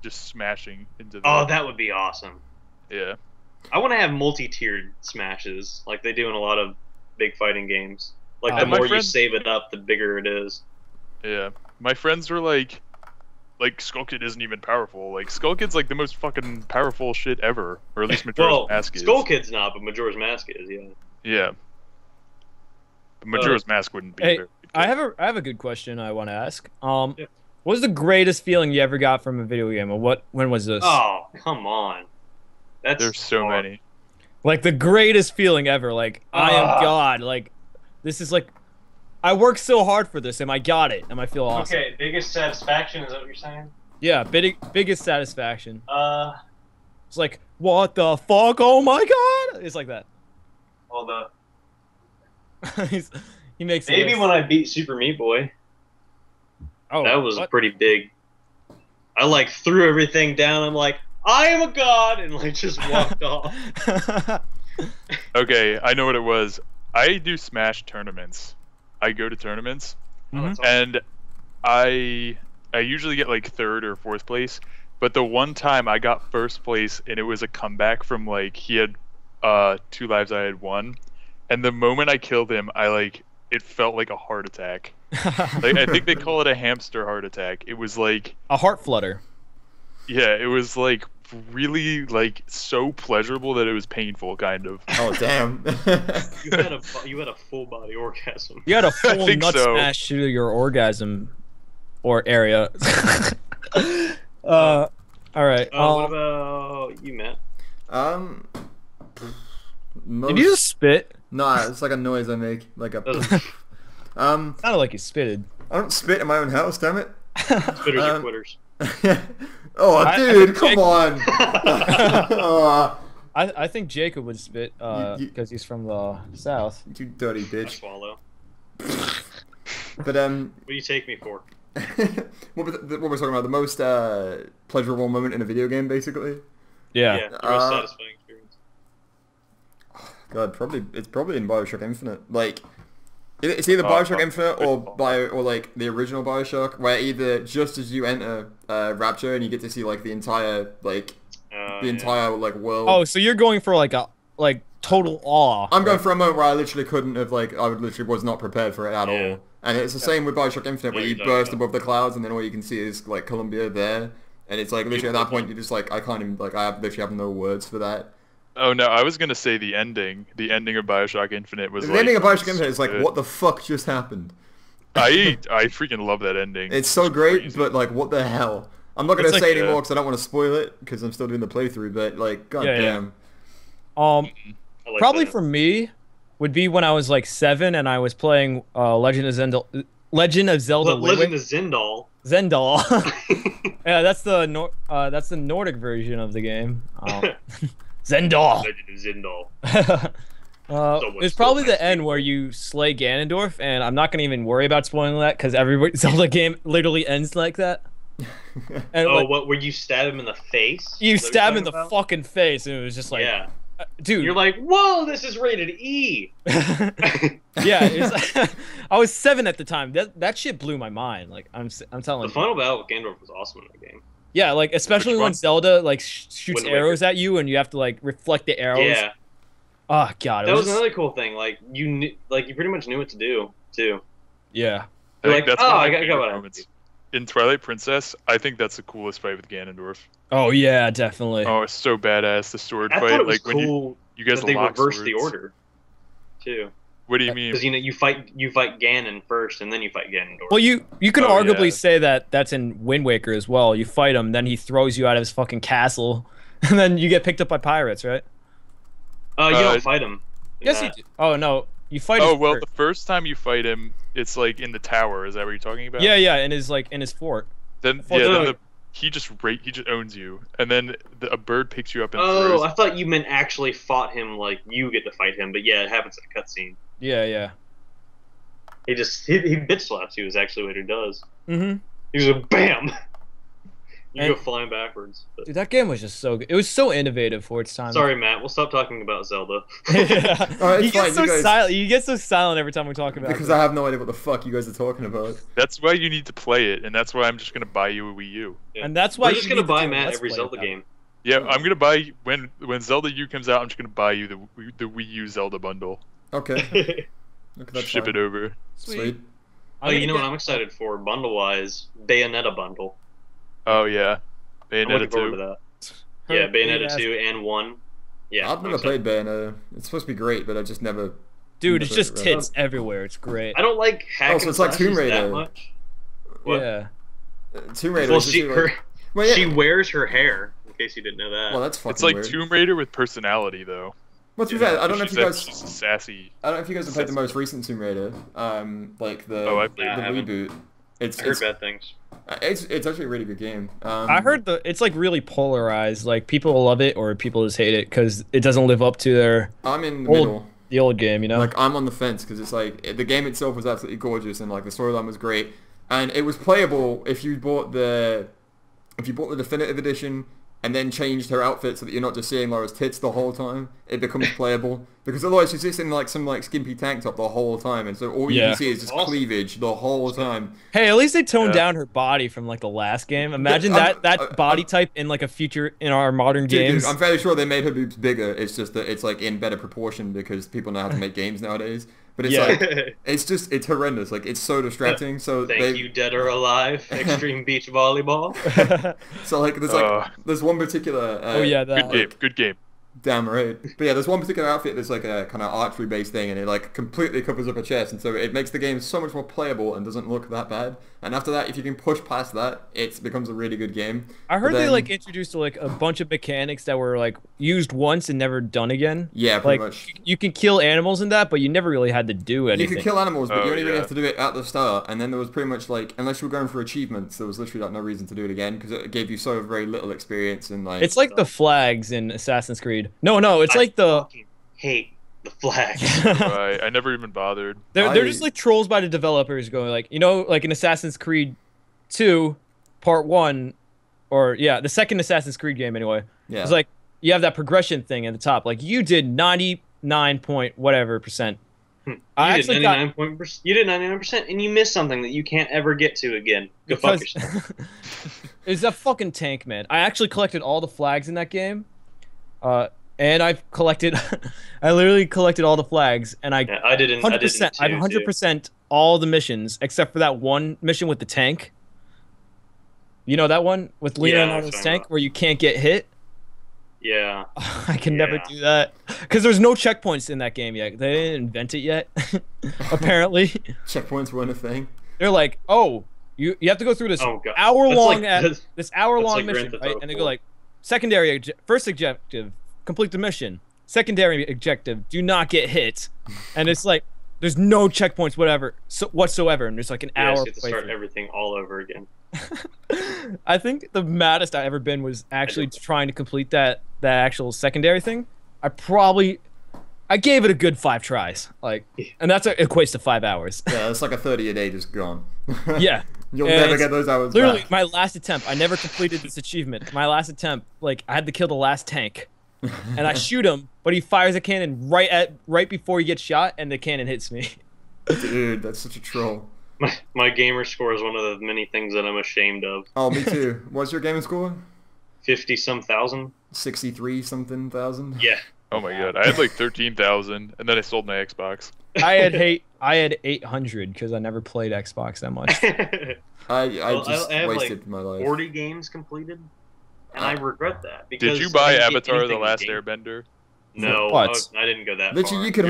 just smashing into the... Oh, that would be awesome. Yeah. I want to have multi-tiered smashes, like they do in a lot of big fighting games. Like, the more you save it up, the bigger it is. Yeah. My friends were like, Skull Kid isn't even powerful. Like, Skull Kid's, like, the most fucking powerful shit ever. Or at least Majora's Mask is. Skull Kid's not, but Majora's Mask is, yeah. Yeah. But Majora's Mask wouldn't be there. I have a good question I want to ask. What was the greatest feeling you ever got from a video game? Or when was this? Oh, come on. There's so many. Like, the greatest feeling ever. Like, I am God. Like, this is like, I worked so hard for this, and I got it, and I feel awesome. Okay, biggest satisfaction, is that what you're saying? Yeah, biggest satisfaction. It's like, what the fuck? Oh my god! It's like that. Well, he makes maybe when I beat Super Meat Boy. Oh, that was pretty big. I, like, threw everything down. I'm like, I am a god, and like just walked off. Okay, I know what it was. I do Smash tournaments. I go to tournaments, and I usually get like 3rd or 4th place. But the one time I got 1st place, and it was a comeback from like he had 2 lives, I had 1, and the moment I killed him, it felt like a heart attack. Like, I think they call it a hamster heart attack. It was like a heart flutter. Yeah, it was like really like so pleasurable that it was painful, kind of. Oh damn! you had a full body orgasm. You had a full nut smash to your orgasm or area. All right. What about you, Matt? Did you just spit? Nah, it's like a noise I make, like a. Sounded like you spitted. I don't spit in my own house, damn it. Spitters are quitters. Oh, dude, come on. I think Jacob would spit because he's from the south. You dirty I bitch. swallow. But What do you take me for? what we're talking about, the most pleasurable moment in a video game, basically. Yeah. The most satisfying experience. God, it's probably in Bioshock Infinite. Like, it's either Bioshock Infinite or like the original Bioshock, where either just as you enter Rapture and you get to see like the entire like world. Oh, so you're going for like total awe. I'm going for a moment where I literally couldn't have I literally was not prepared for it at all. And it's the same with Bioshock Infinite, where you burst above the clouds and then all you can see is like Columbia there, and it's like literally at that point you're just like, I can't even I literally have no words for that. Oh no, I was gonna say the ending. The ending of Bioshock Infinite was the ending of Bioshock Infinite is like, what the fuck just happened? I freaking love that ending. It's so great, but like, what the hell? I'm not gonna say anymore because I don't want to spoil it because I'm still doing the playthrough. But like, goddamn. Probably for me would be when I was like 7 and I was playing Legend of Zelda. Legend of Zendal. Yeah, that's the Nordic version of the game. Zendal. Legend of Zendal. It's probably the end where you slay Ganondorf, and I'm not gonna even worry about spoiling that because every Zelda game literally ends like that. And where you stab him in the face? You stab him in the fucking face, and it was just like, dude. You're like, whoa, this is rated E. Yeah, I was 7 at the time. That shit blew my mind. Like I'm telling you. The final battle with Ganondorf was awesome in that game. Yeah, like especially when Zelda like shoots arrows at you and you have to like reflect the arrows. Yeah. Oh god, that was another cool thing. Like you pretty much knew what to do too. Yeah. You're like, that's I got moments. In Twilight Princess, I think that's the coolest fight with Ganondorf. Oh yeah, definitely. Oh, it's so badass, the sword I fight. Thought it was like cool when you guys they lock reversed swords. the order, too. What do you mean? Because you fight Ganon first, and then you fight Ganondorf. Well, you can arguably say that's in Wind Waker as well. You fight him, then he throws you out of his fucking castle, and then you get picked up by pirates, right? You don't fight him. Yes, you do. Oh no, you fight. Oh well, the first time you fight him, it's like in the tower. Is that what you're talking about? Yeah, in his fort. Then he just owns you, and then a bird picks you up and throws. throws. I thought you meant actually fought him, like you get to fight him. But yeah, it happens in a cutscene. Yeah. He bitch slaps you is actually what he does. Mm-hmm. He was a bam. You go flying backwards. But... Dude, that game was just so good. It was so innovative for its time. Sorry, Matt. We'll stop talking about Zelda. Right, you get so silent. You get so silent every time we talk about it. Because I have no idea what the fuck you guys are talking about. That's why you need to play it, and that's why I'm just gonna buy you a Wii U. Yeah. And that's why we're just gonna buy Matt every Zelda game. Yeah, I'm gonna buy when Zelda U comes out. I'm just gonna buy you the Wii U Zelda bundle. Okay. Ship it over. Sweet. Oh, you know what I'm excited for, bundle-wise? Bayonetta bundle. Oh yeah, Bayonetta I'm looking 2. forward to that. Yeah, Bayonetta 2 and 1. Yeah. I've never played Bayonetta. It's supposed to be great, but I just never. Dude, it's just tits everywhere. It's great. I don't like hack and it's like Tomb Raider that much. What? Yeah. Tomb Raider. Well, she wears her hair. In case you didn't know that. Well, that's fucking It's like weird. Tomb Raider with personality, though. What's with that? I don't know if you guys. She's sassy. I don't know if you guys have played the most recent Tomb Raider. Like the reboot. I heard bad things. It's actually a really good game. I heard it's like really polarized. Like people love it or people just hate it because it doesn't live up to their. I'm in the middle. The old game, you know. Like I'm on the fence because it's like the game itself was absolutely gorgeous and like the storyline was great and it was playable if you bought the definitive edition and then changed her outfit so that you're not just seeing Laura's tits the whole time. It becomes playable because otherwise she's just in like some like skimpy tank top the whole time, and so all you can see is just cleavage the whole time. Hey, at least they toned down her body from like the last game. Imagine that body type in like in our modern games. Dude, I'm fairly sure they made her boobs bigger. It's just that it's like in better proportion because people know how to make games nowadays. But it's like it's horrendous. Like it's so distracting. So thank you, Dead or Alive, Extreme Beach Volleyball. So like there's one particular. That good game. Damn right. But yeah, there's one particular outfit that's like a kind of archery-based thing, and it like completely covers up a chest, and so it makes the game so much more playable and doesn't look that bad. And after that, if you can push past that, it becomes a really good game. I heard they like introduced like a bunch of mechanics that were like used once and never done again. Yeah, pretty much. You can kill animals in that, but you never really had to do anything. You could kill animals, but you only really have to do it at the start. And then there was pretty much like, unless you were going for achievements, there was literally like no reason to do it again because it gave you so very little experience and like. It's like the flags in Assassin's Creed. No, it's like the. Fucking hate the flags. Right, I never even bothered. They're just like trolls by the developers going like, like in Assassin's Creed 2, Part 1, or yeah, the second Assassin's Creed game anyway. Yeah. It's like you have that progression thing at the top. Like you did 99 point whatever percent. You did 99%, and you missed something that you can't ever get to again. Go fuck yourself. It's a fucking tank, man. I actually collected all the flags in that game. And I've collected, I literally collected all the flags, and I didn't. 100%. I've 100% all the missions except for that one mission with the tank. You know that one with Leonardo's tank where you can't get hit. Yeah. I can never do that because there's no checkpoints in that game yet. They didn't invent it yet, apparently. Checkpoints weren't a thing. They're like, oh, you have to go through this hour-long mission, right? And they go like, first objective. Complete the mission. Secondary objective, do not get hit. And it's like, there's no checkpoints, whatsoever. And there's like an hour. You have to start everything all over again. I think the maddest I ever been was actually trying to complete that actual secondary thing. I gave it a good 5 tries. Like, and that's equates to 5 hours. Yeah, it's like a 30 a day just gone. Yeah. You'll never get those hours literally, back. My last attempt, I never completed this achievement. My last attempt, like, I had to kill the last tank. And I shoot him, but he fires a cannon right before he gets shot, and the cannon hits me. Dude, that's such a troll. My gamer score is one of the many things that I'm ashamed of. Oh, me too. What's your gamer score? 50-some thousand. 63-something thousand. Yeah. Oh my god, I had like 13,000, and then I sold my Xbox. I had 800 because I never played Xbox that much. I just have wasted like my life. 40 games completed. And I regret that. Because did you buy Avatar: The Last Airbender? No, I didn't go that literally, far.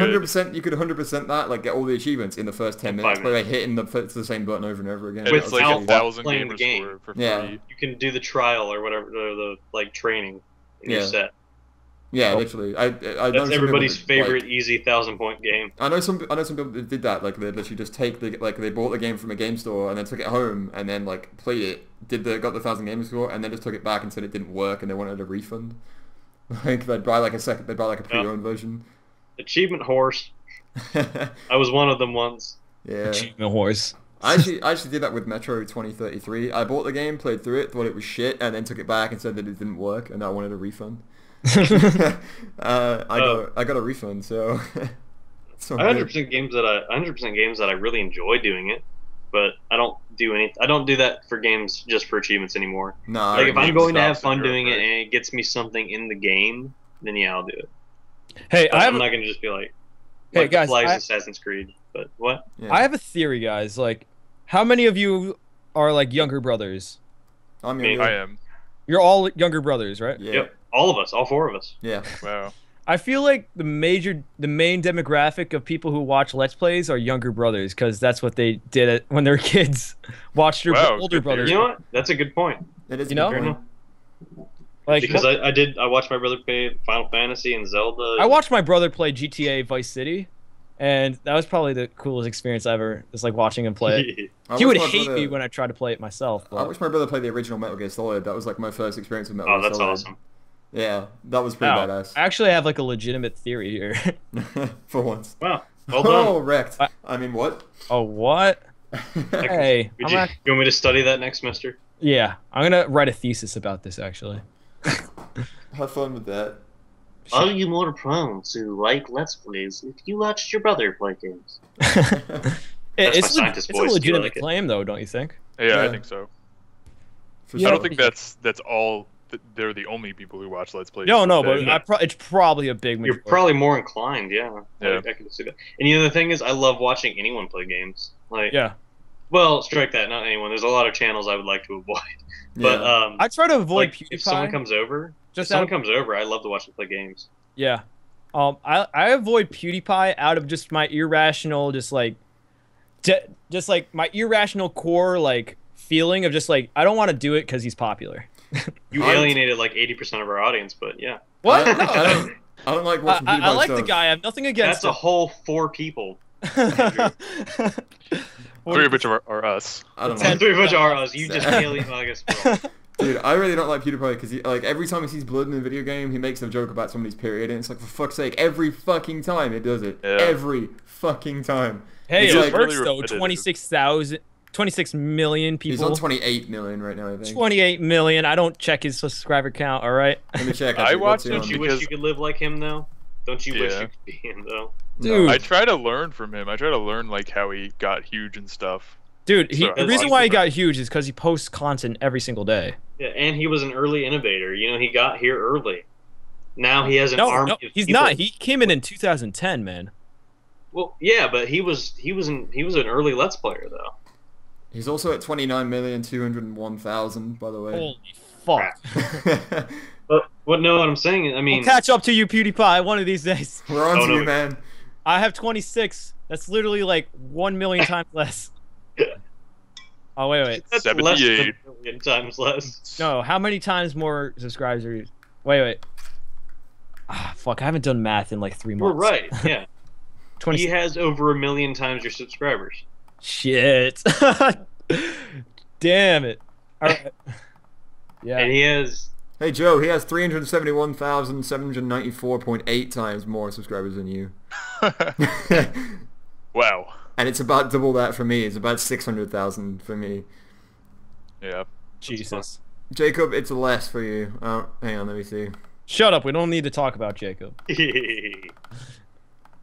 you could 100% that, like, get all the achievements in the first 10 minutes by hitting the same button over and over again. And it's like 1,000 playing the game for free. Yeah. You can do the trial or whatever, the like training, and you're set. Yeah, literally. That's everybody's favorite easy 1,000-point game. I know some people that did that. Like they literally just they bought the game from a game store and then took it home and then like played it, got the 1,000 game score and then just took it back and said it didn't work and they wanted a refund. Like they'd buy like a pre-owned version. Achievement horse. I was one of them once. Yeah. Achievement horse. I actually did that with Metro 2033. I bought the game, played through it, thought it was shit, and then took it back and said that it didn't work, and I wanted a refund. I got a refund, so. 100% games that I really enjoy doing it, but I don't do that for games just for achievements anymore. No, like if I'm going to have fun doing it and it gets me something in the game, then yeah, I'll do it. Hey, I'm not gonna just be like, hey guys, Assassin's Creed. But what? Yeah. I have a theory, guys. Like, how many of you are like younger brothers? I'm younger. I am. You're all younger brothers, right? Yeah. Yep. All of us, all 4 of us. Yeah. Wow. I feel like the main demographic of people who watch Let's Plays are younger brothers because that's what they did when they were kids. Watched their older brothers. You know what? That's a good point. It is. You know. Like, because I watched my brother play Final Fantasy and Zelda. I watched my brother play GTA Vice City, and that was probably the coolest experience ever. Just like watching him play it. He would hate me when I tried to play it myself. But... I watched my brother play the original Metal Gear Solid. That was like my first experience with Metal Gear Solid. Oh, that's awesome. Yeah, that was pretty badass. I actually have like a legitimate theory here. For once. Wow. Well done. Oh, wrecked. I mean, what? Oh, what? Hey. You want me to study that next semester? Yeah, I'm gonna write a thesis about this actually. Have fun with that. Are you more prone to like Let's Plays if you watched your brother play games? It's a legitimate claim, though, don't you think? Yeah, I think so. I don't think that's all. They're the only people who watch Let's Plays. No, but it's probably a big majority. You're probably more inclined, yeah. I can see that. And the other thing is, I love watching anyone play games. Like, yeah. Well, strike that, not anyone. There's a lot of channels I would like to avoid. But I try to avoid PewDiePie. If someone comes over, I love to watch them play games. Yeah. I avoid PewDiePie out of just my irrational, just like my irrational core like feeling of just like I don't want to do it because he's popular. You alienated like 80% of our audience, but yeah. What? I don't like watching PewDiePie I like stuff. the guy. I have nothing against That's a whole 4 people. 3 of which are us. I don't know. 3 of which are us. You just alienated, well, I guess. Dude, I really don't like PewDiePie because like every time he sees blood in a video game, he makes a joke about somebody's period, and it's like, for fuck's sake, every fucking time it does it. Yeah. Every fucking time. Hey, It's it like, works really though. repetitive. 26 million people. he's on 28 million right now, I think. 28 million. I don't check his subscriber count. All right. Let me check. I actually, watched what's he him on? Don't you Because- wish you could live like him, though? Don't you wish Yeah. you could be him, though? Dude. I try to learn from him. I try to learn like how he got huge and stuff. Dude, So, the I reason like why he it. got huge is because he posts content every single day. Yeah, and he was an early innovator. You know, he got here early. Now he has an army of he's people. not. He came in 2010, man. Well, yeah, but he was an early Let's Player though. He's also at 29,201,000, by the way. Holy fuck. But no, what I'm saying, I mean, We'll catch up to you, PewDiePie, one of these days. We're on Oh, to no. you, man. I have 26. That's literally like 1 million times less. Oh, wait. that's less than 78. a million times less. No, how many times more subscribers are you? Wait. Ah, fuck, I haven't done math in like 3 months. We're right. Yeah, 20. he has over 1 million times your subscribers. Shit. Damn it. All right. Yeah. And he has. Hey, Joe, he has 371,794.8 times more subscribers than you. Wow. And it's about double that for me. It's about 600,000 for me. Yeah. Jesus. Jacob, it's less for you. Oh, hang on, let me see. Shut up. We don't need to talk about Jacob. Hang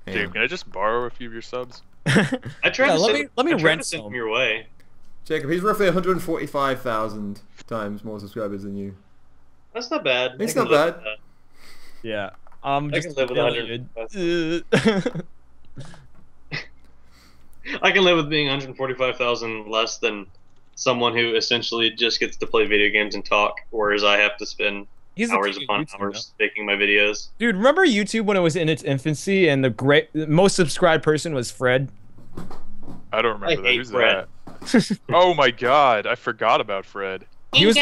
Dude, on. can I just borrow a few of your subs? I tried Yeah, to let send, me I tried rent to send some. them your way. Jacob, he's roughly 145,000 times more subscribers than you. That's not bad. It's I can not live bad. with Yeah. I Just can live with affiliated. that. I can live with being 145,000 less than someone who essentially just gets to play video games and talk, whereas I have to spend He's the hours king of upon YouTube, hours making my videos. Dude, remember YouTube when it was in its infancy and the most subscribed person was Fred? I don't remember that. hate Who's Fred. that? Oh my god, I forgot about Fred. He was the,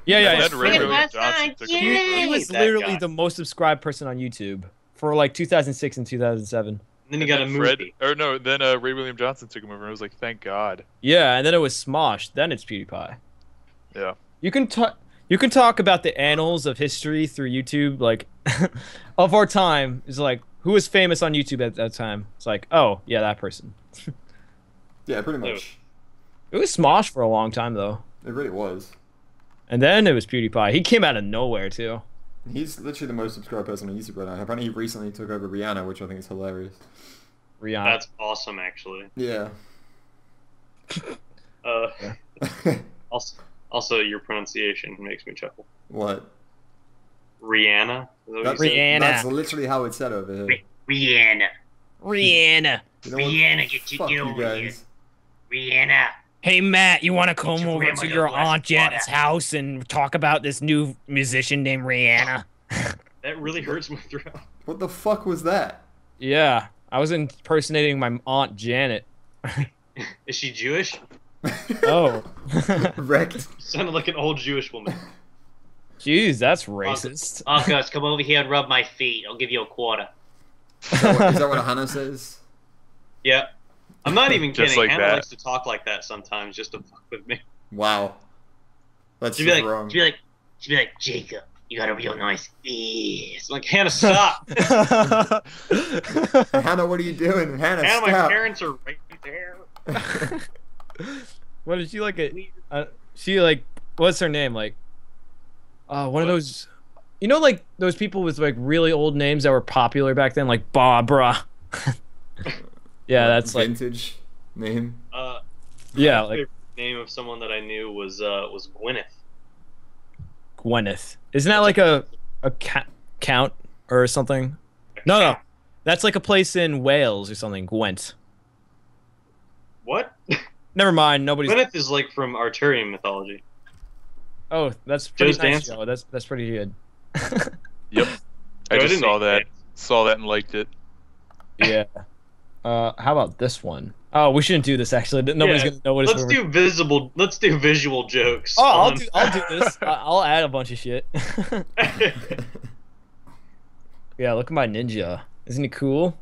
yeah. Then Ray Fred. William Johnson took him He over. was That literally guy. the most subscribed person on YouTube for like 2006 and 2007. And then you got a Fred, movie. or no, then Ray William Johnson took him over, and I was like, thank God. Yeah, and then it was Smosh. Then it's PewDiePie. Yeah. You can talk about the annals of history through YouTube, like of our time. Is like who was famous on YouTube at that time. It's like, oh yeah, that person. Yeah, pretty much. It was Smosh for a long time though, It really was. and then it was PewDiePie. He came out of nowhere too. He's literally the most subscribed person on YouTube right now. Apparently he recently took over Rihanna, which I think is hilarious. Rihanna. That's awesome, actually. Yeah. Also, your pronunciation makes me chuckle. What? Rihanna? Is that what That's, you said? Rihanna. that's literally how it's said over here. Rihanna. Rihanna. You know what? Rihanna, Fuck you guys. Rihanna. Hey Matt, you want to come your over grandma to a your glass Aunt of Janet's house and talk about this new musician named Rihanna? That really hurts my throat. What the fuck was that? Yeah, I was impersonating my Aunt Janet. Is she Jewish? Oh. Wrecked. You sounded like an old Jewish woman. Jeez, that's racist. Harcos, come over here and rub my feet. I'll give you a quarter. Is that what Hannah says? Yeah. I'm not even Just kidding. like Hannah that. likes to talk like that sometimes just to fuck with me. Wow. That's She'd just be like, wrong. she'd be like, Jacob, you got a real nice ass. I'm like, Hannah, stop. Hannah, what are you doing? Hannah, Hannah, my stop. parents are right there. What did she like? She like, what's her name? Like, one of those, you know, like those people with like really old names that were popular back then, like Barbara. Yeah, that's like, vintage name. yeah, My like favorite name of someone that I knew was Gwyneth. Gwyneth. Isn't that like a count or something? No, that's like a place in Wales or something. Gwent. What? Never mind. Nobody's. Gwyneth is like from Arthurian mythology. Oh, that's pretty Joe's nice. dancing. Joe. That's pretty good. Yep. I just didn't make saw that and liked it. Yeah. How about this one? Oh, we shouldn't do this actually. Nobody's gonna know what it's. Let's do visual jokes. Oh, I'll do this. I'll add a bunch of shit. Yeah, look at my ninja. Isn't he cool?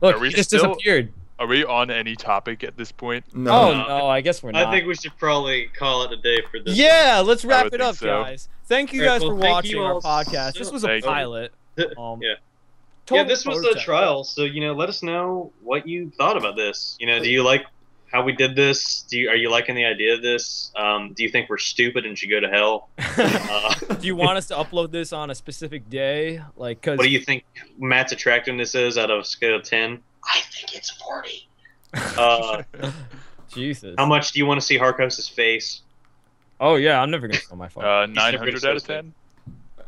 Look, he just disappeared. Are we on any topic at this point? No. Oh no, I guess we're not. I think we should probably call it a day for this. Yeah, let's wrap would it up, think so. guys. Thank you Alright, guys well, for thank watching you our all podcast. so- This was a Thank you. pilot. Yeah. Total This was a prototype. trial, so let us know what you thought about this. Do you like how we did this? Are you liking the idea of this? Do you think we're stupid and should go to hell? Do you want us to upload this on a specific day? Like, cause What do you think Matt's attractiveness is out of a scale of 10? I think it's 40. Jesus. How much do you want to see Harcos' face? Oh yeah, I'm never gonna show my phone. 900 out of 10.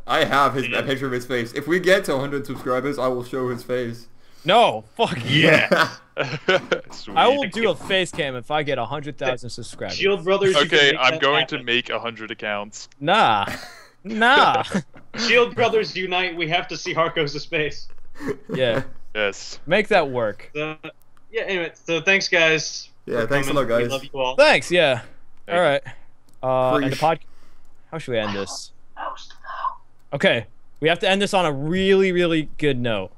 I have a picture of his face. If we get to 100 subscribers, I will show his face. No, fuck Yeah. Sweet. I will do a face cam if I get 100,000 subscribers. Shield Brothers. you can Okay, make I'm that going happen. to make 100 accounts. Nah. Shield Brothers unite. We have to see Harcos' face. Yeah, Yes. make that work. Yeah. Anyway, so thanks guys. Yeah, for thanks a coming. lot, guys. We love you all. Thanks. Yeah. Thank All right. And the Preach. pod. How should we end this? Okay, we have to end this on a really, really good note.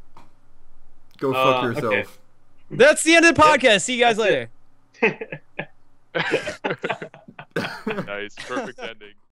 Go fuck yourself. okay. That's the end of the podcast. See you guys later. Nice. Perfect ending.